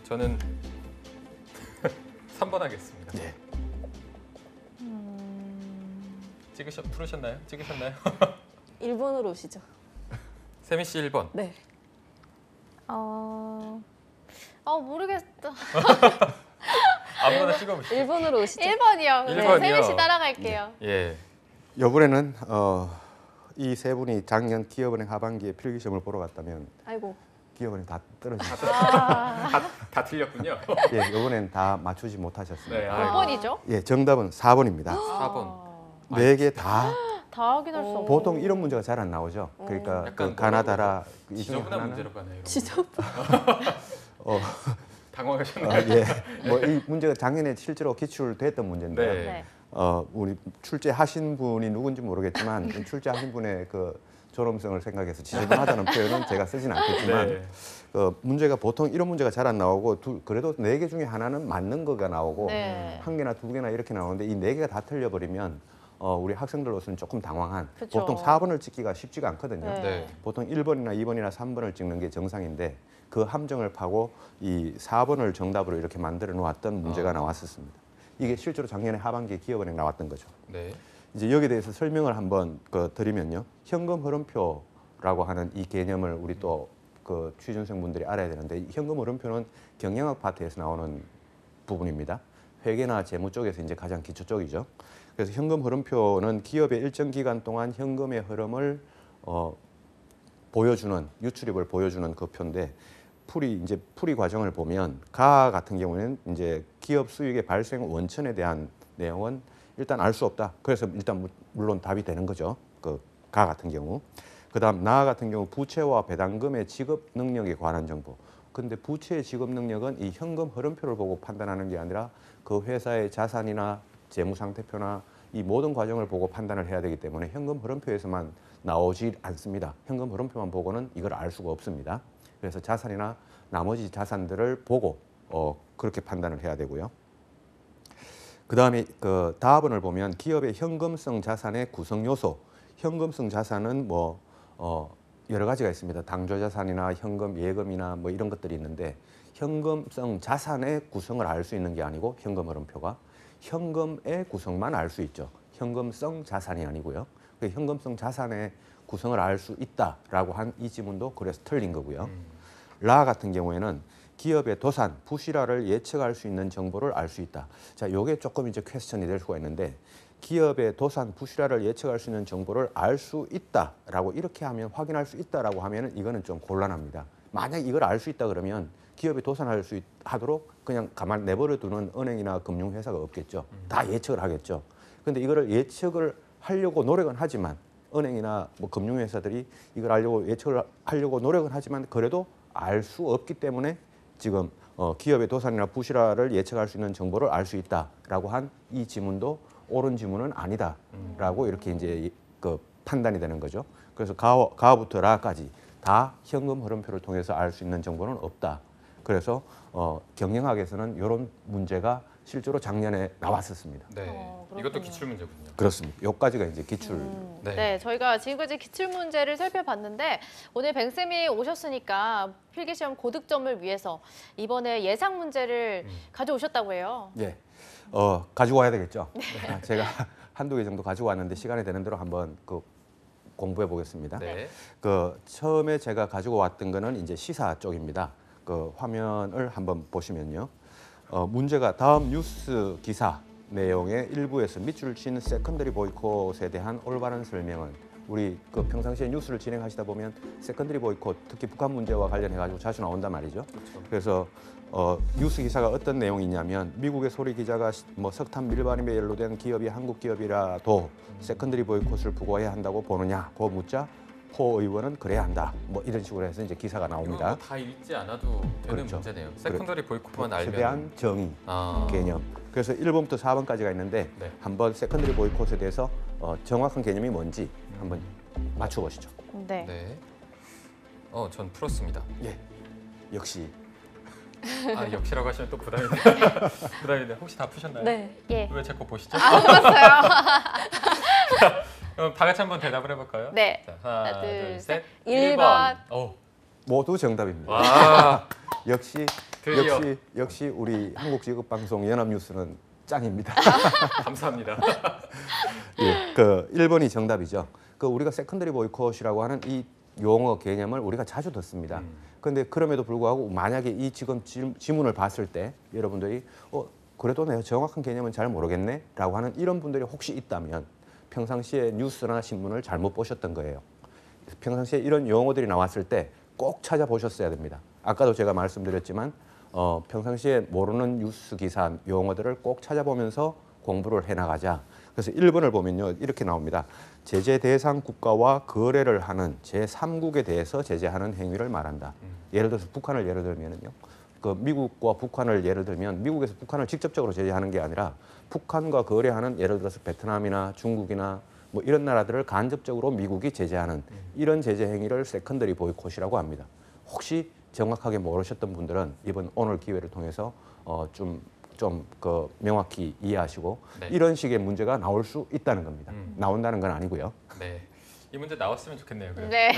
저는 3번 하겠습니다. 예. 풀으셨나요? 찍으셨나요? 1번으로 오시죠. 세미 씨 1번. 네. 모르겠다. 아무거나 찍어보시죠. 1번으로 오시죠. 1번이요. 네, 1번이요. 세미 씨 따라갈게요. 예. 이번에는 이 세 분이 작년 기업은행 하반기에 필기시험을 보러 갔다면 아이고. 기업은행 다 떨어졌어요. 다 틀렸군요. 예, 이번엔 다 맞추지 못하셨습니다. 네, 몇 아이고. 번이죠? 예, 정답은 4번입니다. 4번. 네 개 다 다 확인할 수 없고. 보통 이런 문제가 잘 안 나오죠. 그러니까 약간 그 가나다라 이 중에 지저분한 하나는 문제로 가네요. 지저. 당황하셨나요? 예, 뭐 이 문제가 작년에 실제로 기출됐던 문제인데요. 네. 네. 우리 출제하신 분이 누군지 모르겠지만 출제하신 분의 그 존엄성을 생각해서 지저분하다는 표현은 제가 쓰진 않겠지만 네. 문제가 보통 이런 문제가 잘 안 나오고 그래도 4개 중에 하나는 맞는 거가 나오고 네. 1개나 2개나 이렇게 나오는데 이 4개가 다 틀려버리면 우리 학생들로서는 조금 당황한 그쵸. 보통 4번을 찍기가 쉽지가 않거든요. 네. 네. 보통 1번이나 2번이나 3번을 찍는 게 정상인데 그 함정을 파고 이 4번을 정답으로 이렇게 만들어 놓았던 문제가 나왔었습니다. 이게 실제로 작년에 하반기에 기업은행 나왔던 거죠. 네. 이제 여기에 대해서 설명을 한번 드리면요. 현금 흐름표라고 하는 이 개념을 우리 또 그 취준생분들이 알아야 되는데 이 현금 흐름표는 경영학 파트에서 나오는 부분입니다. 회계나 재무 쪽에서 이제 가장 기초 쪽이죠. 그래서 현금 흐름표는 기업의 일정 기간 동안 현금의 흐름을 보여주는 유출입을 보여주는 그 표인데 풀이 과정을 보면 가 같은 경우에는 이제 기업 수익의 발생 원천에 대한 내용은 일단 알 수 없다. 그래서 일단 물론 답이 되는 거죠. 그 가 같은 경우. 그다음 나 같은 경우 부채와 배당금의 지급 능력에 관한 정보. 근데 부채의 지급 능력은 이 현금 흐름표를 보고 판단하는 게 아니라 그 회사의 자산이나 재무 상태표나 이 모든 과정을 보고 판단을 해야 되기 때문에 현금 흐름표에서만 나오지 않습니다. 현금 흐름표만 보고는 이걸 알 수가 없습니다. 그래서 자산이나 나머지 자산들을 보고 그렇게 판단을 해야 되고요. 그다음에 그 다음을 보면 기업의 현금성 자산의 구성 요소. 현금성 자산은 뭐 여러 가지가 있습니다. 당조자산이나 현금 예금이나 뭐 이런 것들이 있는데 현금성 자산의 구성을 알 수 있는 게 아니고 현금 흐름표가 현금의 구성만 알 수 있죠. 현금성 자산이 아니고요. 그 현금성 자산의 구성을 알 수 있다라고 한 이 지문도 그래서 틀린 거고요. 라 같은 경우에는 기업의 도산, 부실화를 예측할 수 있는 정보를 알 수 있다. 자, 요게 조금 이제 퀘스천이 될 수가 있는데 기업의 도산, 부실화를 예측할 수 있는 정보를 알 수 있다라고 이렇게 하면 확인할 수 있다라고 하면은 이거는 좀 곤란합니다. 만약 이걸 알 수 있다 그러면 기업이 도산할 수 하도록 그냥 가만 내버려 두는 은행이나 금융회사가 없겠죠. 다 예측을 하겠죠. 근데 이거를 예측을 하려고 노력은 하지만 은행이나 뭐 금융회사들이 이걸 알려고 예측을 하려고 노력은 하지만 그래도 알 수 없기 때문에 지금 기업의 도산이나 부실화를 예측할 수 있는 정보를 알 수 있다라고 한 이 지문도 옳은 지문은 아니다라고 이렇게 이제 그 판단이 되는 거죠. 그래서 가부터 라까지 다 현금 흐름표를 통해서 알 수 있는 정보는 없다. 그래서 경영학에서는 이런 문제가 실제로 작년에 나왔었습니다. 네, 그렇군요. 이것도 기출 문제군요. 그렇습니다. 여기까지가 이제 기출. 네. 네, 저희가 지금까지 기출 문제를 살펴봤는데 오늘 뱅쌤이 오셨으니까 필기시험 고득점을 위해서 이번에 예상 문제를 가져오셨다고 해요. 예, 가지고 와야 되겠죠. 제가 한두 개 정도 가지고 왔는데 시간이 되는 대로 한번 공부해 보겠습니다. 네. 처음에 제가 가지고 왔던 거는 이제 시사 쪽입니다. 화면을 한번 보시면요. 문제가 다음 뉴스 기사 내용의 일부에서 밑줄 친 세컨더리 보이콧에 대한 올바른 설명은 우리 평상시에 뉴스를 진행하시다 보면 세컨더리 보이콧 특히 북한 문제와 관련해 가지고 자주 나온단 말이죠. 그렇죠. 그래서 뉴스 기사가 어떤 내용이냐면 미국의 소리 기자가 뭐 석탄 밀반입에 연루된 기업이 한국 기업이라도 세컨더리 보이콧을 부과해야 한다고 보느냐? 고 묻자 포 의원은 그래야 한다. 뭐 이런 식으로 해서 이제 기사가 나옵니다. 이건 뭐다 읽지 않아도 되는 그렇죠. 문제네요. 세컨더리 보이콧만 에 알면. 대한 정의 아. 개념. 그래서 1번부터 4번까지가 있는데 네. 한번 세컨더리 보이콧에 대해서 정확한 개념이 뭔지 한번 맞춰보시죠. 네. 네. 전 풀었습니다. 예, 역시 아, 역시라고 하시면 또 부담이 부담인데 혹시 다 푸셨나요? 네. 예. 왜 제 거 보시죠? 풀었어요. 그럼 다 같이 한번 대답을 해볼까요? 네. 자, 하나, 하나, 둘, 둘, 셋. 1번. 모두 정답입니다. 와, 역시 드디어. 역시 우리 한국지극방송 연합뉴스는 짱입니다. 감사합니다. 예, 1번이 정답이죠. 우리가 세컨더리 보이콧이라고 하는 이 용어 개념을 우리가 자주 듣습니다. 그런데 그럼에도 불구하고 만약에 이 지금 지문을 봤을 때 여러분들이 그래도 내가 정확한 개념은 잘 모르겠네 라고 하는 이런 분들이 혹시 있다면 평상시에 뉴스나 신문을 잘못 보셨던 거예요. 평상시에 이런 용어들이 나왔을 때 꼭 찾아보셨어야 됩니다. 아까도 제가 말씀드렸지만 평상시에 모르는 뉴스 기사 용어들을 꼭 찾아보면서 공부를 해나가자. 그래서 1번을 보면요. 이렇게 나옵니다. 제재 대상 국가와 거래를 하는 제3국에 대해서 제재하는 행위를 말한다. 예를 들어서 북한을 예를 들면은요. 미국과 북한을 예를 들면 미국에서 북한을 직접적으로 제재하는 게 아니라 북한과 거래하는 예를 들어서 베트남이나 중국이나 뭐 이런 나라들을 간접적으로 미국이 제재하는 이런 제재 행위를 세컨더리 보이콧이라고 합니다. 혹시 정확하게 모르셨던 분들은 오늘 기회를 통해서 좀 명확히 이해하시고 네. 이런 식의 문제가 나올 수 있다는 겁니다. 나온다는 건 아니고요. 네, 이 문제 나왔으면 좋겠네요. 그래도. 네.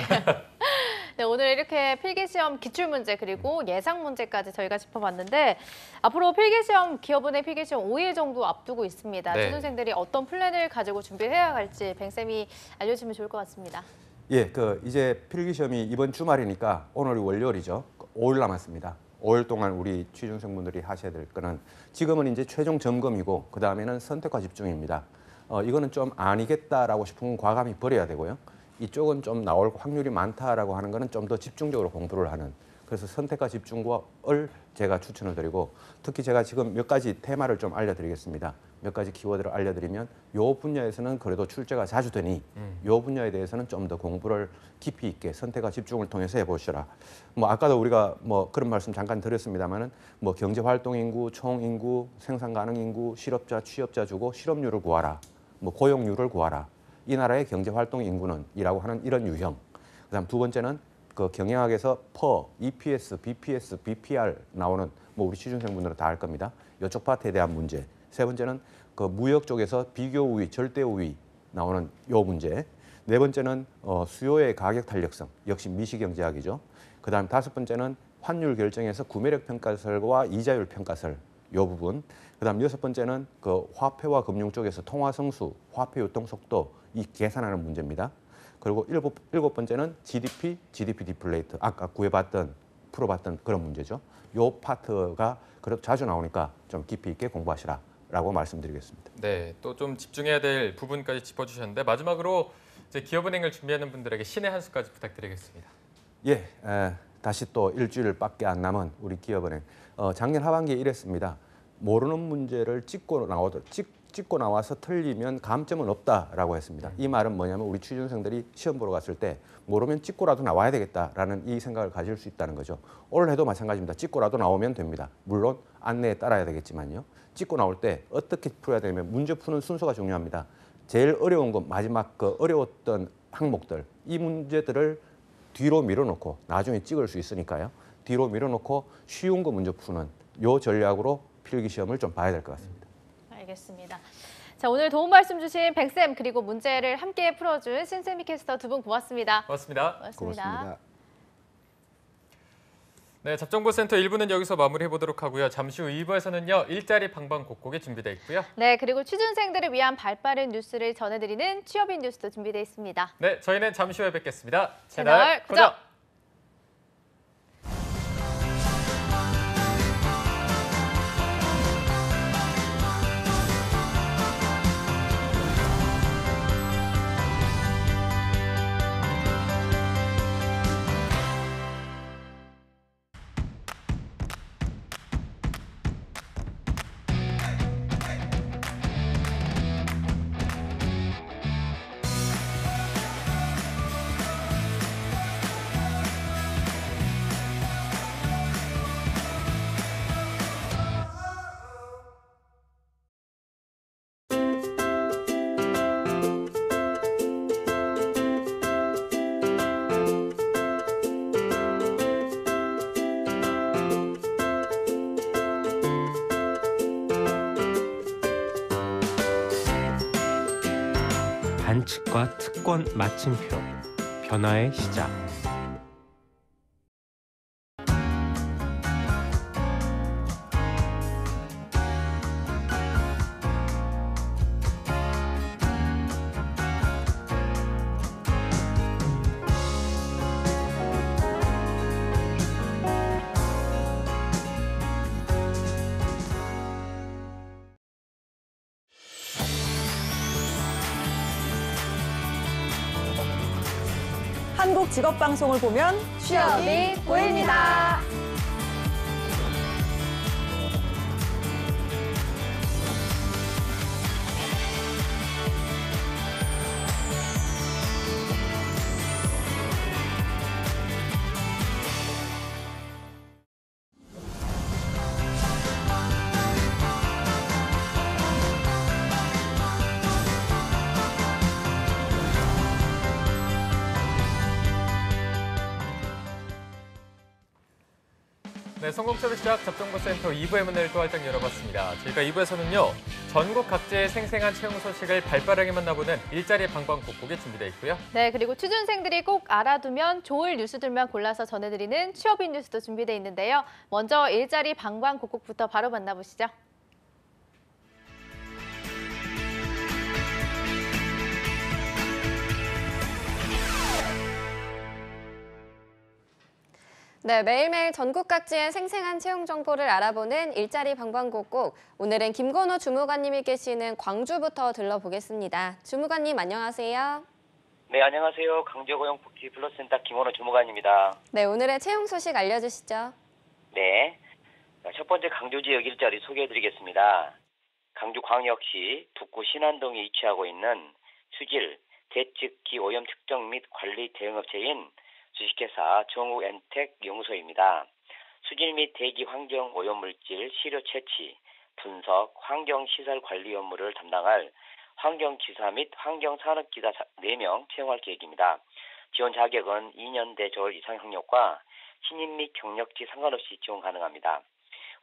네, 오늘 이렇게 필기시험 기출문제 그리고 예상 문제까지 저희가 짚어봤는데 앞으로 필기시험 기업은행 필기시험 5일 정도 앞두고 있습니다. 네. 취준생들이 어떤 플랜을 가지고 준비해야 할지 뱅쌤이 알려주시면 좋을 것 같습니다. 예, 이제 필기시험이 이번 주말이니까 오늘이 월요일이죠. 5일 남았습니다. 5일 동안 우리 취준생분들이 하셔야 될 거는 지금은 이제 최종 점검이고 그 다음에는 선택과 집중입니다. 이거는 좀 아니겠다라고 싶으면 과감히 버려야 되고요. 이쪽은 좀 나올 확률이 많다라고 하는 거는 좀 더 집중적으로 공부를 하는. 그래서 선택과 집중을 제가 추천을 드리고 특히 제가 지금 몇 가지 테마를 좀 알려드리겠습니다. 몇 가지 키워드를 알려드리면 요 분야에서는 그래도 출제가 자주 되니 요 분야에 대해서는 좀 더 공부를 깊이 있게 선택과 집중을 통해서 해보시라. 뭐 아까도 우리가 뭐 그런 말씀 잠깐 드렸습니다만은 뭐 경제활동인구, 총인구, 생산가능인구, 실업자, 취업자 주고 실업률을 구하라. 뭐 고용률을 구하라. 이 나라의 경제활동 인구는 이라고 하는 이런 유형. 그다음 두 번째는 경영학에서 퍼, EPS, BPS, BPR 나오는 뭐 우리 취준생분들은 다 알 겁니다. 이쪽 파트에 대한 문제. 세 번째는 무역 쪽에서 비교 우위, 절대 우위 나오는 요 문제. 네 번째는 수요의 가격 탄력성, 역시 미시경제학이죠. 그다음 다섯 번째는 환율 결정에서 구매력 평가설과 이자율 평가설 요 부분. 그다음 여섯 번째는 화폐와 금융 쪽에서 통화 성수, 화폐 유통 속도 이 계산하는 문제입니다. 그리고 일곱 번째는 GDP 디플레이트. 아까 풀어봤던 그런 문제죠. 요 파트가 그래도 자주 나오니까 좀 깊이 있게 공부하시라라고 말씀드리겠습니다. 네, 또 좀 집중해야 될 부분까지 짚어주셨는데 마지막으로 이제 기업은행을 준비하는 분들에게 신의 한 수까지 부탁드리겠습니다. 예, 다시 또 일주일밖에 안 남은 우리 기업은행. 작년 하반기에 이랬습니다. 모르는 문제를 찍고 나와서 틀리면 감점은 없다라고 했습니다. 이 말은 뭐냐면 우리 취준생들이 시험 보러 갔을 때 모르면 찍고라도 나와야 되겠다라는 이 생각을 가질 수 있다는 거죠. 올해도 마찬가지입니다. 찍고라도 나오면 됩니다. 물론 안내에 따라야 되겠지만요. 찍고 나올 때 어떻게 풀어야 되냐면 문제 푸는 순서가 중요합니다. 제일 어려운 건 마지막 어려웠던 항목들 이 문제들을 뒤로 밀어놓고 나중에 찍을 수 있으니까요. 뒤로 밀어놓고 쉬운 거 먼저 푸는 요 전략으로 필기시험을 좀 봐야 될 것 같습니다. 알겠습니다. 자, 오늘 도움 말씀 주신 백쌤 그리고 문제를 함께 풀어준 신세미 캐스터 두 분 고맙습니다. 고맙습니다. 고맙습니다. 네, 잡정보센터 1부는 여기서 마무리해보도록 하고요. 잠시 후 2부에서는요. 일자리 방방곡곡이 준비되어 있고요. 네, 그리고 취준생들을 위한 발빠른 뉴스를 전해드리는 취업인 뉴스도 준비되어 있습니다. 네, 저희는 잠시 후에 뵙겠습니다. 채널 고정! 반칙과 특권 마침표, 변화의 시작. 한국 직업방송을 보면 취업이 보입니다. 네, 성공처럼 시작 잡정보센터 2부의 문을 또 활짝 열어봤습니다. 저희가 2부에서는요. 전국 각지의 생생한 채용 소식을 발빠르게 만나보는 일자리 방방곡곡이 준비되어 있고요. 네, 그리고 취준생들이 꼭 알아두면 좋을 뉴스들만 골라서 전해드리는 취업인 뉴스도 준비되어 있는데요. 먼저 일자리 방방곡곡부터 바로 만나보시죠. 네, 매일매일 전국 각지의 생생한 채용 정보를 알아보는 일자리 방방곡곡. 오늘은 김건호 주무관님이 계시는 광주부터 들러보겠습니다. 주무관님 안녕하세요. 네, 안녕하세요. 강주고용복지 플러스센터 김원호 주무관입니다. 네, 오늘의 채용 소식 알려주시죠. 네, 첫 번째 강주 지역 일자리 소개해드리겠습니다. 강주광역시 북구 신안동에 위치하고 있는 수질, 대측기 오염 측정 및 관리 대응업체인 주식회사 정우엔텍 연구소입니다. 수질 및 대기 환경 오염물질 시료 채취, 분석, 환경시설 관리 업무를 담당할 환경기사 및 환경산업기사 4명 채용할 계획입니다. 지원 자격은 2년대 졸업 이상 학력과 신입 및 경력지 상관없이 지원 가능합니다.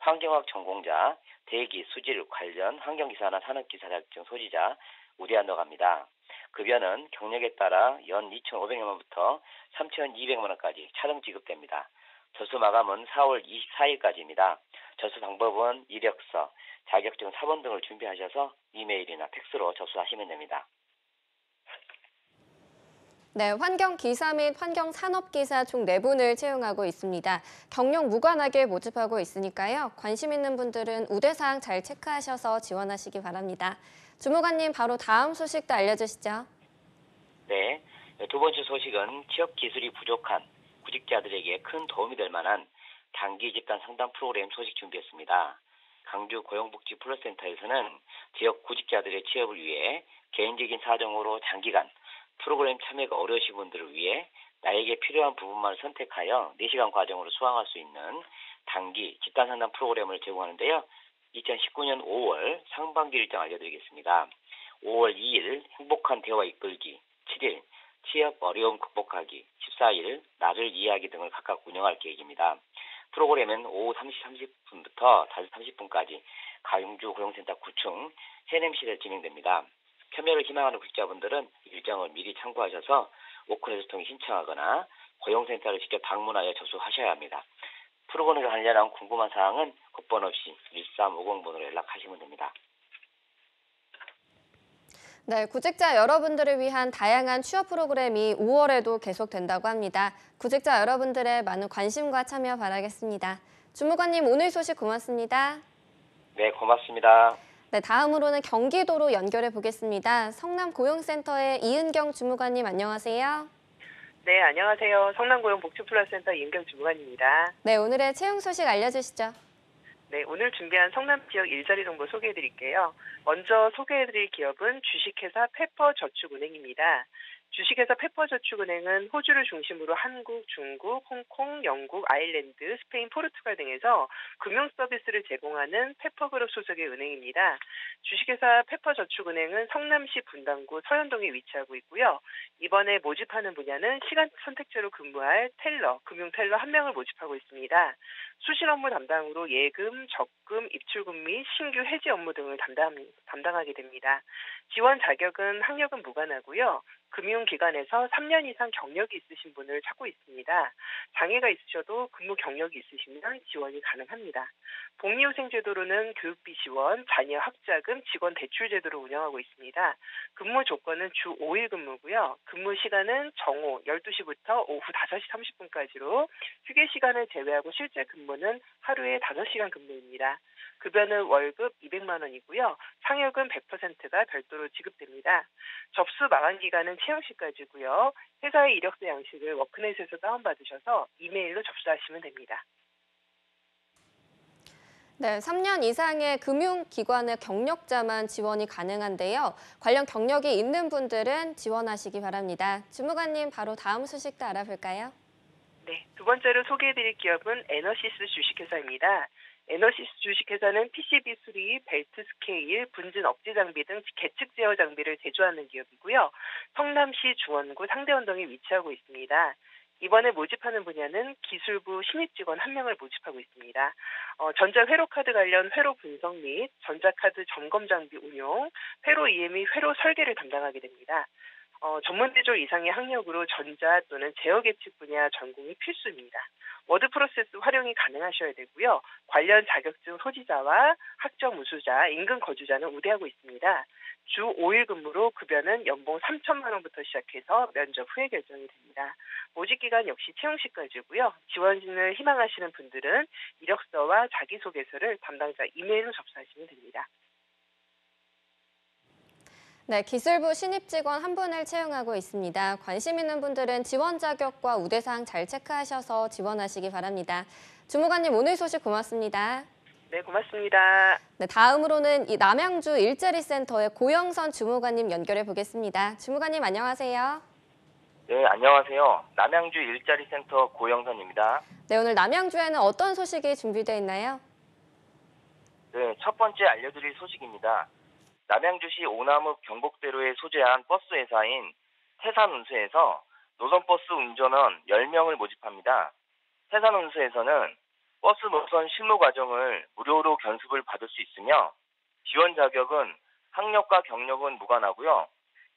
환경학 전공자, 대기, 수질 관련 환경기사나 산업기사 자격증 소지자 우대한다고 합니다. 급여는 경력에 따라 연 2,500만 원부터 3,200만 원까지 차등 지급됩니다. 접수 마감은 4월 24일까지입니다. 접수 방법은 이력서, 자격증 사본 등을 준비하셔서 이메일이나 팩스로 접수하시면 됩니다. 네, 환경기사 및 환경산업기사 총 4분을 채용하고 있습니다. 경력 무관하게 모집하고 있으니까요. 관심 있는 분들은 우대사항 잘 체크하셔서 지원하시기 바랍니다. 주무관님, 바로 다음 소식도 알려주시죠. 네, 두 번째 소식은 취업 기술이 부족한 구직자들에게 큰 도움이 될 만한 단기 집단 상담 프로그램 소식 준비했습니다. 강주 고용복지 플러스센터에서는 지역 구직자들의 취업을 위해 개인적인 사정으로 장기간 프로그램 참여가 어려우신 분들을 위해 나에게 필요한 부분만 선택하여 4시간 과정으로 수강할 수 있는 단기 집단 상담 프로그램을 제공하는데요. 2019년 5월 상반기 일정 알려드리겠습니다. 5월 2일 행복한 대화 이끌기, 7일 취업 어려움 극복하기, 14일 나를 이해하기 등을 각각 운영할 계획입니다. 프로그램은 오후 3시 30분부터 5시 30분까지 강주 고용센터 9층 해냄실에 진행됩니다. 참여를 희망하는 구직자분들은 일정을 미리 참고하셔서 워크넷을 통해 신청하거나 고용센터를 직접 방문하여 접수하셔야 합니다. 프로그램에 관련한 궁금한 사항은 국번 없이 1350번으로 연락하시면 됩니다. 네, 구직자 여러분들을 위한 다양한 취업 프로그램이 5월에도 계속된다고 합니다. 구직자 여러분들의 많은 관심과 참여 바라겠습니다. 주무관님, 오늘 소식 고맙습니다. 네, 고맙습니다. 네, 다음으로는 경기도로 연결해 보겠습니다. 성남고용센터의 이은경 주무관님, 안녕하세요. 네, 안녕하세요. 성남고용복지플러스센터 이은경 주무관입니다. 네, 오늘의 채용 소식 알려주시죠. 네, 오늘 준비한 성남 지역 일자리 정보 소개해드릴게요. 먼저 소개해드릴 기업은 주식회사 페퍼저축은행입니다. 주식회사 페퍼저축은행은 호주를 중심으로 한국, 중국, 홍콩, 영국, 아일랜드, 스페인, 포르투갈 등에서 금융 서비스를 제공하는 페퍼그룹 소속의 은행입니다. 주식회사 페퍼저축은행은 성남시 분당구 서현동에 위치하고 있고요. 이번에 모집하는 분야는 시간 선택제로 근무할 텔러, 금융 텔러 1명을 모집하고 있습니다. 수신 업무 담당으로 예금, 적금, 입출금 및 신규 해지 업무 등을 담당하게 됩니다. 지원 자격은 학력은 무관하고요. 금융기관에서 3년 이상 경력이 있으신 분을 찾고 있습니다. 장애가 있으셔도 근무 경력이 있으시면 지원이 가능합니다. 복리후생제도로는 교육비 지원, 자녀 학자금, 직원 대출 제도를 운영하고 있습니다. 근무 조건은 주 5일 근무고요. 근무 시간은 정오 12시부터 오후 5시 30분까지로 휴게 시간을 제외하고 실제 근무는 하루에 5시간 근무입니다. 급여는 월급 200만 원이고요. 상여금 100%가 별도로 지급됩니다. 접수 마감 기간은 채용 시까지고요. 회사의 이력서 양식을 워크넷에서 다운받으셔서 이메일로 접수하시면 됩니다. 네, 3년 이상의 금융기관의 경력자만 지원이 가능한데요. 관련 경력이 있는 분들은 지원하시기 바랍니다. 주무관님, 바로 다음 소식도 알아볼까요? 네, 두 번째로 소개해드릴 기업은 에너시스 주식회사입니다. 에너시스 주식회사는 PCB 수리, 벨트 스케일, 분진 억제 장비 등 계측 제어 장비를 제조하는 기업이고요. 성남시 중원구 상대원동에 위치하고 있습니다. 이번에 모집하는 분야는 기술부 신입 직원 1명을 모집하고 있습니다. 전자 회로카드 관련 회로 분석 및 전자카드 점검 장비 운용, 회로 이해 및 회로 설계를 담당하게 됩니다. 전문대졸 이상의 학력으로 전자 또는 제어 계측 분야 전공이 필수입니다. 워드 프로세스 활용이 가능하셔야 되고요. 관련 자격증 소지자와 학점 우수자, 인근 거주자는 우대하고 있습니다. 주 5일 근무로 급여는 연봉 3천만 원부터 시작해서 면접 후에 결정이 됩니다. 모집 기간 역시 채용 시까지고요. 지원진을 희망하시는 분들은 이력서와 자기소개서를 담당자 이메일로 접수하시면 됩니다. 네, 기술부 신입 직원 1분을 채용하고 있습니다. 관심 있는 분들은 지원 자격과 우대사항 잘 체크하셔서 지원하시기 바랍니다. 주무관님, 오늘 소식 고맙습니다. 네, 고맙습니다. 네, 다음으로는 이 남양주 일자리센터의 고영선 주무관님 연결해 보겠습니다. 주무관님, 안녕하세요. 네, 안녕하세요. 남양주 일자리센터 고영선입니다. 네, 오늘 남양주에는 어떤 소식이 준비되어 있나요? 네, 첫 번째 알려드릴 소식입니다. 남양주시 오남읍 경복대로에 소재한 버스 회사인 태산운수에서 노선버스 운전원 10명을 모집합니다. 태산운수에서는 버스 노선 실무 과정을 무료로 견습을 받을 수 있으며 지원 자격은 학력과 경력은 무관하고요.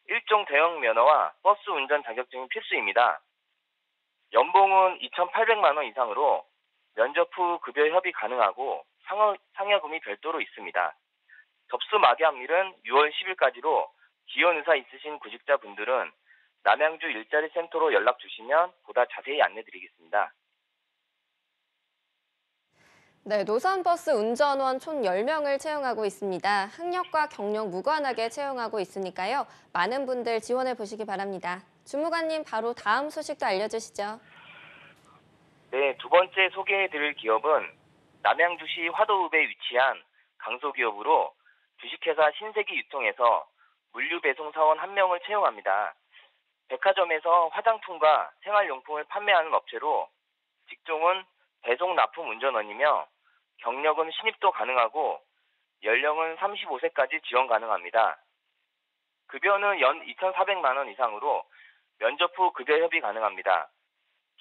일종 대형 면허와 버스 운전 자격증이 필수입니다. 연봉은 2,800만 원 이상으로 면접 후 급여 협의 가능하고 상여금이 별도로 있습니다. 접수 마감일은 6월 10일까지로 지원 의사 있으신 구직자분들은 남양주 일자리센터로 연락 주시면 보다 자세히 안내드리겠습니다. 네, 노선버스 운전원 총 10명을 채용하고 있습니다. 학력과 경력 무관하게 채용하고 있으니까요. 많은 분들 지원해 보시기 바랍니다. 주무관님, 바로 다음 소식도 알려주시죠. 네, 두 번째 소개해드릴 기업은 남양주시 화도읍에 위치한 강소기업으로 주식회사 신세기 유통에서 물류배송사원 1명을 채용합니다. 백화점에서 화장품과 생활용품을 판매하는 업체로 직종은 배송 납품 운전원이며 경력은 신입도 가능하고 연령은 35세까지 지원 가능합니다. 급여는 연 2,400만 원 이상으로 면접 후 급여 협의 가능합니다.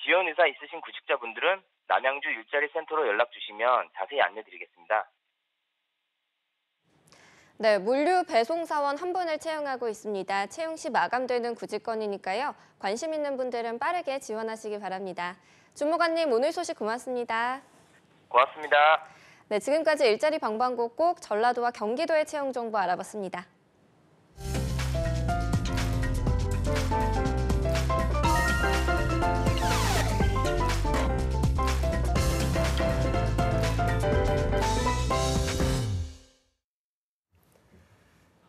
지원 의사 있으신 구직자분들은 남양주 일자리 센터로 연락 주시면 자세히 안내드리겠습니다. 네, 물류 배송사원 한 분을 채용하고 있습니다. 채용 시 마감되는 구직건이니까요. 관심 있는 분들은 빠르게 지원하시기 바랍니다. 주무관님, 오늘 소식 고맙습니다. 고맙습니다. 네, 지금까지 일자리 방방곡곡 전라도와 경기도의 채용 정보 알아봤습니다.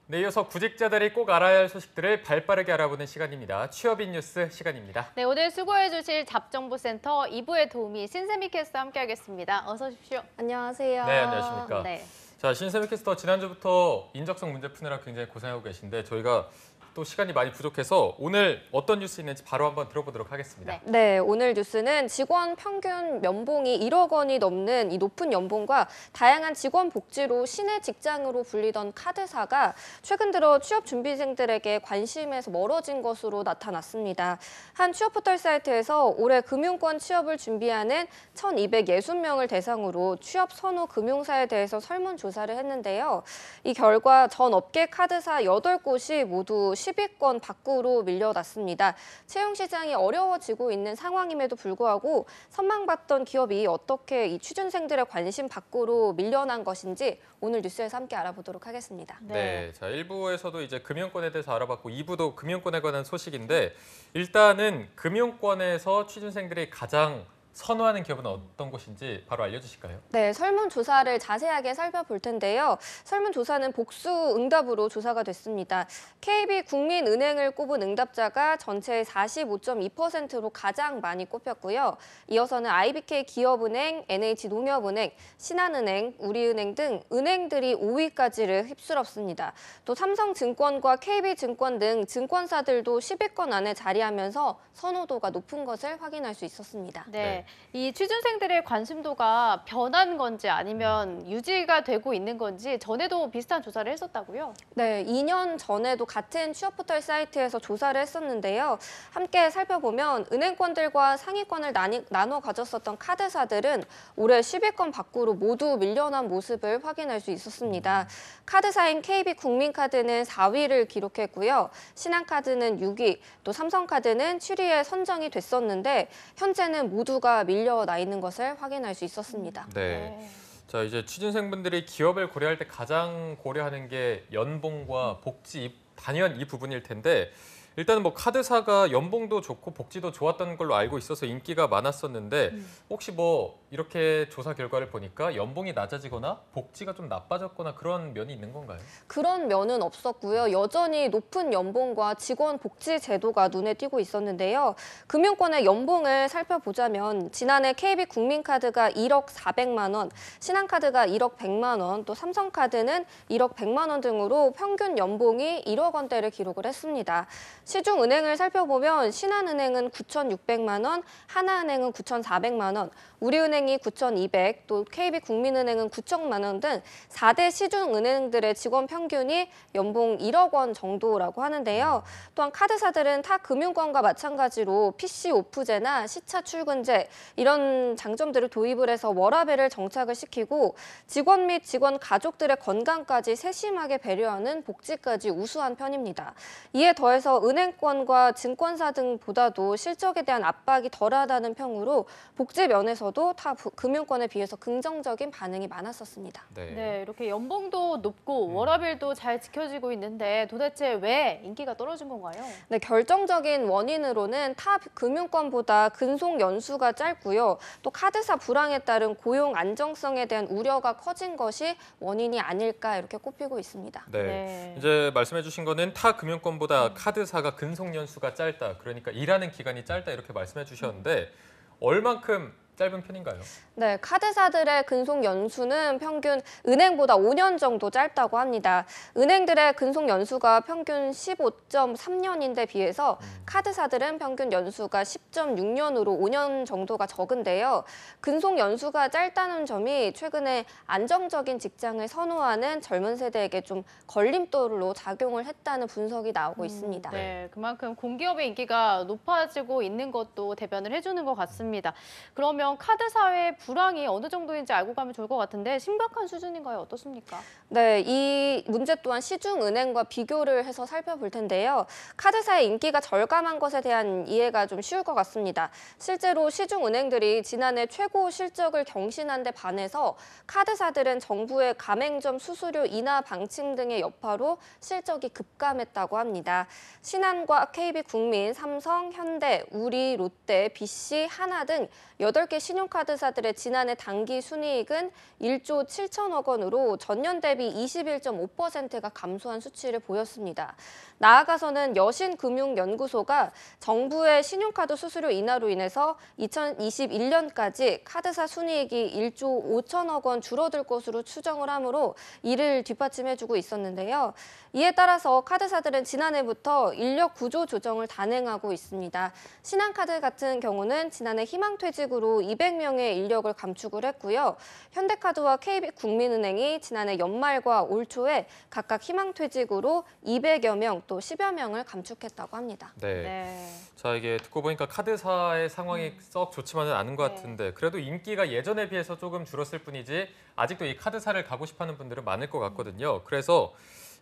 네, 이어서 구직자들이 꼭 알아야 할 소식들을 발빠르게 알아보는 시간입니다. 취업인 뉴스 시간입니다. 네, 오늘 수고해 주실 잡정보센터 2부의 도우미 신세미 캐스터 함께하겠습니다. 어서 오십시오. 안녕하세요. 네, 안녕하십니까. 네. 자, 신세미 캐스터 지난주부터 인적성 문제 푸느라 굉장히 고생하고 계신데 저희가 또 시간이 많이 부족해서 오늘 어떤 뉴스 있는지 바로 한번 들어보도록 하겠습니다. 네, 오늘 뉴스는 직원 평균 연봉이 1억 원이 넘는 이 높은 연봉과 다양한 직원 복지로 시내 직장으로 불리던 카드사가 최근 들어 취업 준비생들에게 관심에서 멀어진 것으로 나타났습니다. 한 취업 포털 사이트에서 올해 금융권 취업을 준비하는 1,260명을 대상으로 취업 선호 금융사에 대해서 설문조사를 했는데요. 이 결과 전 업계 카드사 8곳이 모두 10위권 밖으로 밀려났습니다. 채용 시장이 어려워지고 있는 상황임에도 불구하고 선망받던 기업이 어떻게 이 취준생들의 관심 밖으로 밀려난 것인지 오늘 뉴스에서 함께 알아보도록 하겠습니다. 네, 자 1부에서도 이제 금융권에 대해서 알아봤고 2부도 금융권에 관한 소식인데 일단은 금융권에서 취준생들이 가장 선호하는 기업은 어떤 곳인지 바로 알려주실까요? 네, 설문조사를 자세하게 살펴볼 텐데요. 설문조사는 복수 응답으로 조사가 됐습니다. KB국민은행을 꼽은 응답자가 전체의 45.2%로 가장 많이 꼽혔고요. 이어서는 IBK 기업은행, NH농협은행, 신한은행, 우리은행 등 은행들이 5위까지를 휩쓸었습니다. 또 삼성증권과 KB증권 등 증권사들도 10위권 안에 자리하면서 선호도가 높은 것을 확인할 수 있었습니다. 네. 이 취준생들의 관심도가 변한 건지 아니면 유지가 되고 있는 건지 전에도 비슷한 조사를 했었다고요? 네, 2년 전에도 같은 취업 포털 사이트에서 조사를 했었는데요. 함께 살펴보면 은행권들과 상위권을 나눠 가졌었던 카드사들은 올해 10위권 밖으로 모두 밀려난 모습을 확인할 수 있었습니다. 카드사인 KB국민카드는 4위를 기록했고요. 신한카드는 6위, 또 삼성카드는 7위에 선정이 됐었는데 현재는 모두가 밀려나 있는 것을 확인할 수 있었습니다. 네. 자, 이제 취준생분들이 기업을 고려할 때 가장 고려하는 게 연봉과 복지, 단연 이 부분일 텐데 일단은 뭐 카드사가 연봉도 좋고 복지도 좋았던 걸로 알고 있어서 인기가 많았었는데 혹시 뭐 이렇게 조사 결과를 보니까 연봉이 낮아지거나 복지가 좀 나빠졌거나 그런 면이 있는 건가요? 그런 면은 없었고요. 여전히 높은 연봉과 직원 복지 제도가 눈에 띄고 있었는데요. 금융권의 연봉을 살펴보자면 지난해 KB국민카드가 1억 400만 원, 신한카드가 1억 100만 원, 또 삼성카드는 1억 100만 원 등으로 평균 연봉이 1억 원대를 기록을 했습니다. 시중은행을 살펴보면 신한은행은 9,600만 원, 하나은행은 9,400만 원, 우리은행이 9,200, 또 KB국민은행은 9천만 원 등 4대 시중은행들의 직원 평균이 연봉 1억 원 정도라고 하는데요. 또한 카드사들은 타 금융권과 마찬가지로 PC 오프제나 시차 출근제 이런 장점들을 도입을 해서 워라밸을 정착을 시키고 직원 및 직원 가족들의 건강까지 세심하게 배려하는 복지까지 우수한 편입니다. 이에 더해서 은행권과 증권사 등보다도 실적에 대한 압박이 덜하다는 평으로 복지 면에서도 타 금융권에 비해서 긍정적인 반응이 많았었습니다. 네, 이렇게 연봉도 높고 워라밸도 잘 지켜지고 있는데 도대체 왜 인기가 떨어진 건가요? 네, 결정적인 원인으로는 타 금융권보다 근속 연수가 짧고요. 또 카드사 불황에 따른 고용 안정성에 대한 우려가 커진 것이 원인이 아닐까 이렇게 꼽히고 있습니다. 네. 이제 말씀해 주신 거는 타 금융권보다 카드사가 근속 연수가 짧다. 그러니까 일하는 기간이 짧다 이렇게 말씀해 주셨는데 얼만큼 짧은 편인가요? 네, 카드사들의 근속 연수는 평균 은행보다 5년 정도 짧다고 합니다. 은행들의 근속 연수가 평균 15.3년인데 비해서 카드사들은 평균 연수가 10.6년으로 5년 정도가 적은데요. 근속 연수가 짧다는 점이 최근에 안정적인 직장을 선호하는 젊은 세대에게 좀 걸림돌로 작용을 했다는 분석이 나오고 있습니다. 네, 그만큼 공기업의 인기가 높아지고 있는 것도 대변을 해주는 것 같습니다. 그러면 그러면 카드 사회 불황이 어느 정도인지 알고 가면 좋을 것 같은데 심각한 수준인가요? 어떻습니까? 네, 이 문제 또한 시중은행과 비교를 해서 살펴볼 텐데요. 카드사의 인기가 절감한 것에 대한 이해가 좀 쉬울 것 같습니다. 실제로 시중은행들이 지난해 최고 실적을 경신한 데 반해서 카드사들은 정부의 가맹점 수수료 인하 방침 등의 여파로 실적이 급감했다고 합니다. 신한과 KB국민, 삼성, 현대, 우리, 롯데, BC, 하나 등 8개 신용카드사들의 지난해 당기 순이익은 1조 7천억 원으로 전년 대비 21.5%가 감소한 수치를 보였습니다. 나아가서는 여신금융연구소가 정부의 신용카드 수수료 인하로 인해서 2021년까지 카드사 순이익이 1조 5천억 원 줄어들 것으로 추정을 하므로 이를 뒷받침해주고 있었는데요. 이에 따라서 카드사들은 지난해부터 인력 구조 조정을 단행하고 있습니다. 신한카드 같은 경우는 지난해 희망퇴직으로 200명의 인력을 감축을 했고요. 현대카드와 KB국민은행이 지난해 연말과 올 초에 각각 희망퇴직으로 200여 명 또 10여 명을 감축했다고 합니다. 네. 자, 이게 듣고 보니까 카드사의 상황이 썩 좋지만은 않은 것 같은데 그래도 인기가 예전에 비해서 조금 줄었을 뿐이지 아직도 이 카드사를 가고 싶어하는 분들은 많을 것 같거든요. 그래서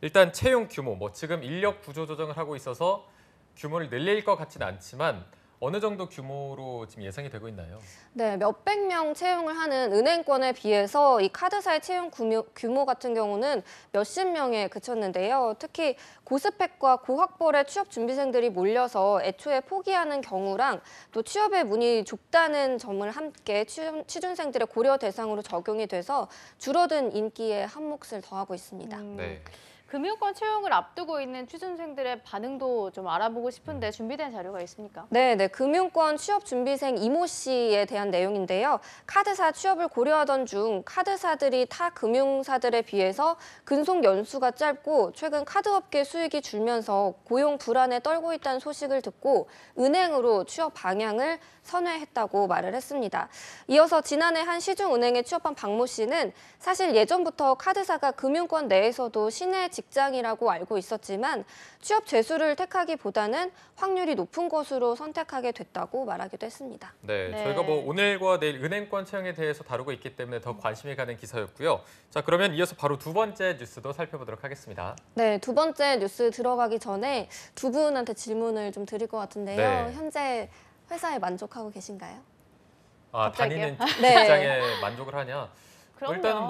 일단 채용 규모, 지금 인력 구조 조정을 하고 있어서 규모를 늘릴 것 같지는 않지만 어느 정도 규모로 지금 예상이 되고 있나요? 네, 몇백 명 채용을 하는 은행권에 비해서 이 카드사의 채용 규모 같은 경우는 몇십 명에 그쳤는데요. 특히 고스펙과 고학벌의 취업 준비생들이 몰려서 애초에 포기하는 경우랑 또 취업의 문이 좁다는 점을 함께 취준생들의 고려 대상으로 적용이 돼서 줄어든 인기에 한 몫을 더하고 있습니다. 네. 금융권 채용을 앞두고 있는 취준생들의 반응도 좀 알아보고 싶은데 준비된 자료가 있습니까? 네, 금융권 취업 준비생 이모 씨에 대한 내용인데요. 카드사 취업을 고려하던 중 카드사들이 타 금융사들에 비해서 근속 연수가 짧고 최근 카드업계 수익이 줄면서 고용 불안에 떨고 있다는 소식을 듣고 은행으로 취업 방향을 선회했다고 말을 했습니다. 이어서 지난해 한 시중은행에 취업한 박모 씨는 사실 예전부터 카드사가 금융권 내에서도 신의 직장이라고 알고 있었지만 취업 재수를 택하기보다는 확률이 높은 것으로 선택하게 됐다고 말하기도 했습니다. 네, 저희가 오늘과 내일 은행권 채용에 대해서 다루고 있기 때문에 더 관심이 가는 기사였고요. 자, 그러면 이어서 바로 두 번째 뉴스도 살펴보도록 하겠습니다. 네, 두 번째 뉴스 들어가기 전에 두 분한테 질문을 좀 드릴 것 같은데요. 네. 현재 회사에 만족하고 계신가요? 아, 갑자기요? 다니는 직장에 만족을 하냐? 그럼요. 일단은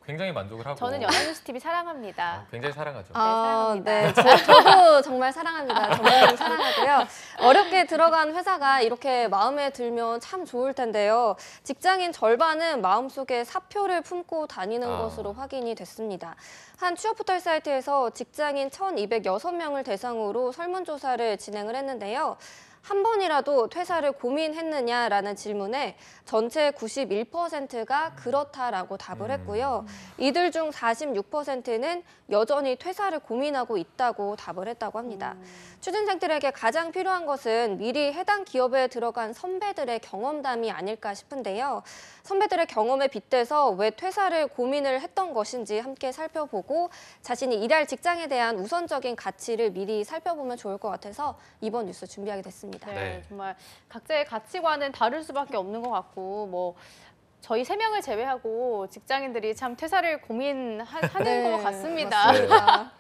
굉장히 만족을 하고. 저는 연예뉴스 TV 사랑합니다. 굉장히 사랑하죠. 사랑합니다. 네, 저도 정말 사랑합니다. 정말 사랑하고요. 어렵게 들어간 회사가 이렇게 마음에 들면 참 좋을 텐데요. 직장인 절반은 마음속에 사표를 품고 다니는 것으로 확인이 됐습니다. 한 취업포털 사이트에서 직장인 1,206명을 대상으로 설문조사를 진행을 했는데요. 한 번이라도 퇴사를 고민했느냐라는 질문에 전체 91%가 그렇다라고 답을 했고요. 이들 중 46%는 여전히 퇴사를 고민하고 있다고 답을 했다고 합니다. 취준생들에게 가장 필요한 것은 미리 해당 기업에 들어간 선배들의 경험담이 아닐까 싶은데요. 선배들의 경험에 빗대서 왜 퇴사를 고민을 했던 것인지 함께 살펴보고 자신이 일할 직장에 대한 우선적인 가치를 미리 살펴보면 좋을 것 같아서 이번 뉴스 준비하게 됐습니다. 네, 정말 각자의 가치관은 다를 수밖에 없는 것 같고 저희 3명을 제외하고 직장인들이 참 퇴사를 고민하는 것 같습니다. 맞습니다.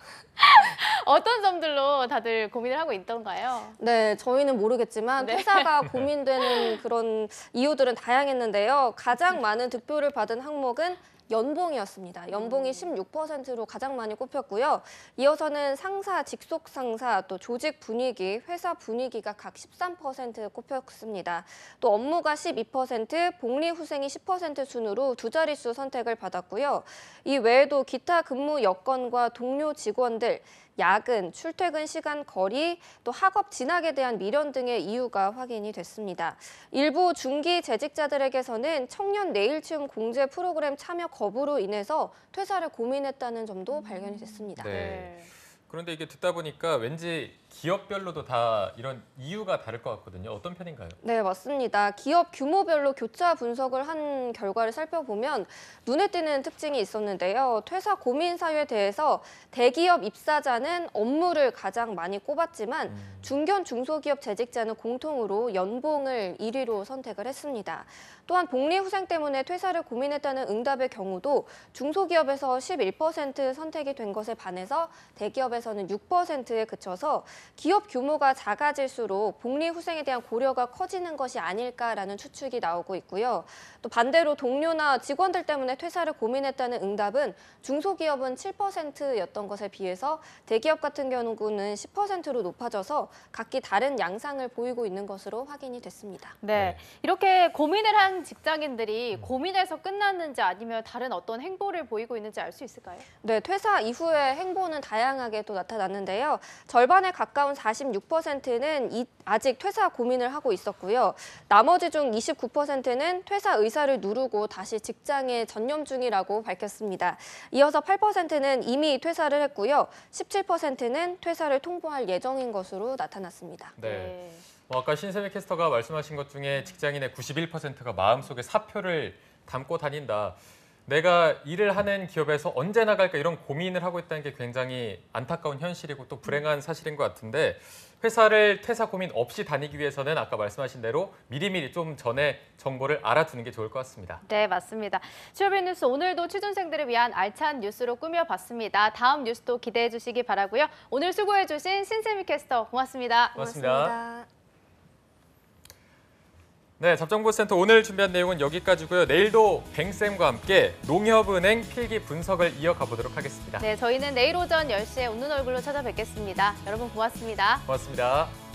어떤 점들로 다들 고민을 하고 있던가요? 네, 저희는 모르겠지만 퇴사가 고민되는 그런 이유들은 다양했는데요. 가장 많은 득표를 받은 항목은 연봉이었습니다. 연봉이 16%로 가장 많이 꼽혔고요. 이어서는 상사, 직속 상사, 또 조직 분위기, 회사 분위기가 각 13% 꼽혔습니다. 또 업무가 12%, 복리 후생이 10% 순으로 두 자릿수 선택을 받았고요. 이 외에도 기타 근무 여건과 동료 직원들, 야근, 출퇴근 시간 거리, 또 학업 진학에 대한 미련 등의 이유가 확인이 됐습니다. 일부 중기 재직자들에게서는 청년 내일치움 공제 프로그램 참여 거부로 인해서 퇴사를 고민했다는 점도 발견이 됐습니다. 네. 그런데 이게 듣다 보니까 왠지 기업별로도 다 이런 이유가 다를 것 같거든요. 어떤 편인가요? 네, 맞습니다. 기업 규모별로 교차 분석을 한 결과를 살펴보면 눈에 띄는 특징이 있었는데요. 퇴사 고민 사유에 대해서 대기업 입사자는 업무를 가장 많이 꼽았지만 중견 중소기업 재직자는 공통으로 연봉을 1위로 선택을 했습니다. 또한 복리후생 때문에 퇴사를 고민했다는 응답의 경우도 중소기업에서 11% 선택이 된 것에 반해서 대기업에서는 6%에 그쳐서 기업 규모가 작아질수록 복리후생에 대한 고려가 커지는 것이 아닐까라는 추측이 나오고 있고요. 또 반대로 동료나 직원들 때문에 퇴사를 고민했다는 응답은 중소기업은 7%였던 것에 비해서 대기업 같은 경우는 10%로 높아져서 각기 다른 양상을 보이고 있는 것으로 확인이 됐습니다. 네, 이렇게 고민을 한 직장인들이 고민에서 끝났는지 아니면 다른 어떤 행보를 보이고 있는지 알 수 있을까요? 네, 퇴사 이후의 행보는 다양하게 또 나타났는데요. 절반에 가까운 46%는 아직 퇴사 고민을 하고 있었고요. 나머지 중 29%는 퇴사 의사를 누르고 다시 직장에 전념 중이라고 밝혔습니다. 이어서 8%는 이미 퇴사를 했고요. 17%는 퇴사를 통보할 예정인 것으로 나타났습니다. 네. 아까 신세미 캐스터가 말씀하신 것 중에 직장인의 91%가 마음속에 사표를 담고 다닌다. 내가 일을 하는 기업에서 언제 나갈까 이런 고민을 하고 있다는 게 굉장히 안타까운 현실이고 또 불행한 사실인 것 같은데 회사를 퇴사 고민 없이 다니기 위해서는 아까 말씀하신 대로 미리미리 좀 전에 정보를 알아두는 게 좋을 것 같습니다. 네, 맞습니다. 취업인 뉴스 오늘도 취준생들을 위한 알찬 뉴스로 꾸며봤습니다. 다음 뉴스도 기대해 주시기 바라고요. 오늘 수고해 주신 신세미 캐스터 고맙습니다. 고맙습니다. 네, 잡정보센터 오늘 준비한 내용은 여기까지고요. 내일도 뱅쌤과 함께 농협은행 필기 분석을 이어가 보도록 하겠습니다. 네, 저희는 내일 오전 10시에 웃는 얼굴로 찾아뵙겠습니다. 여러분 고맙습니다. 고맙습니다.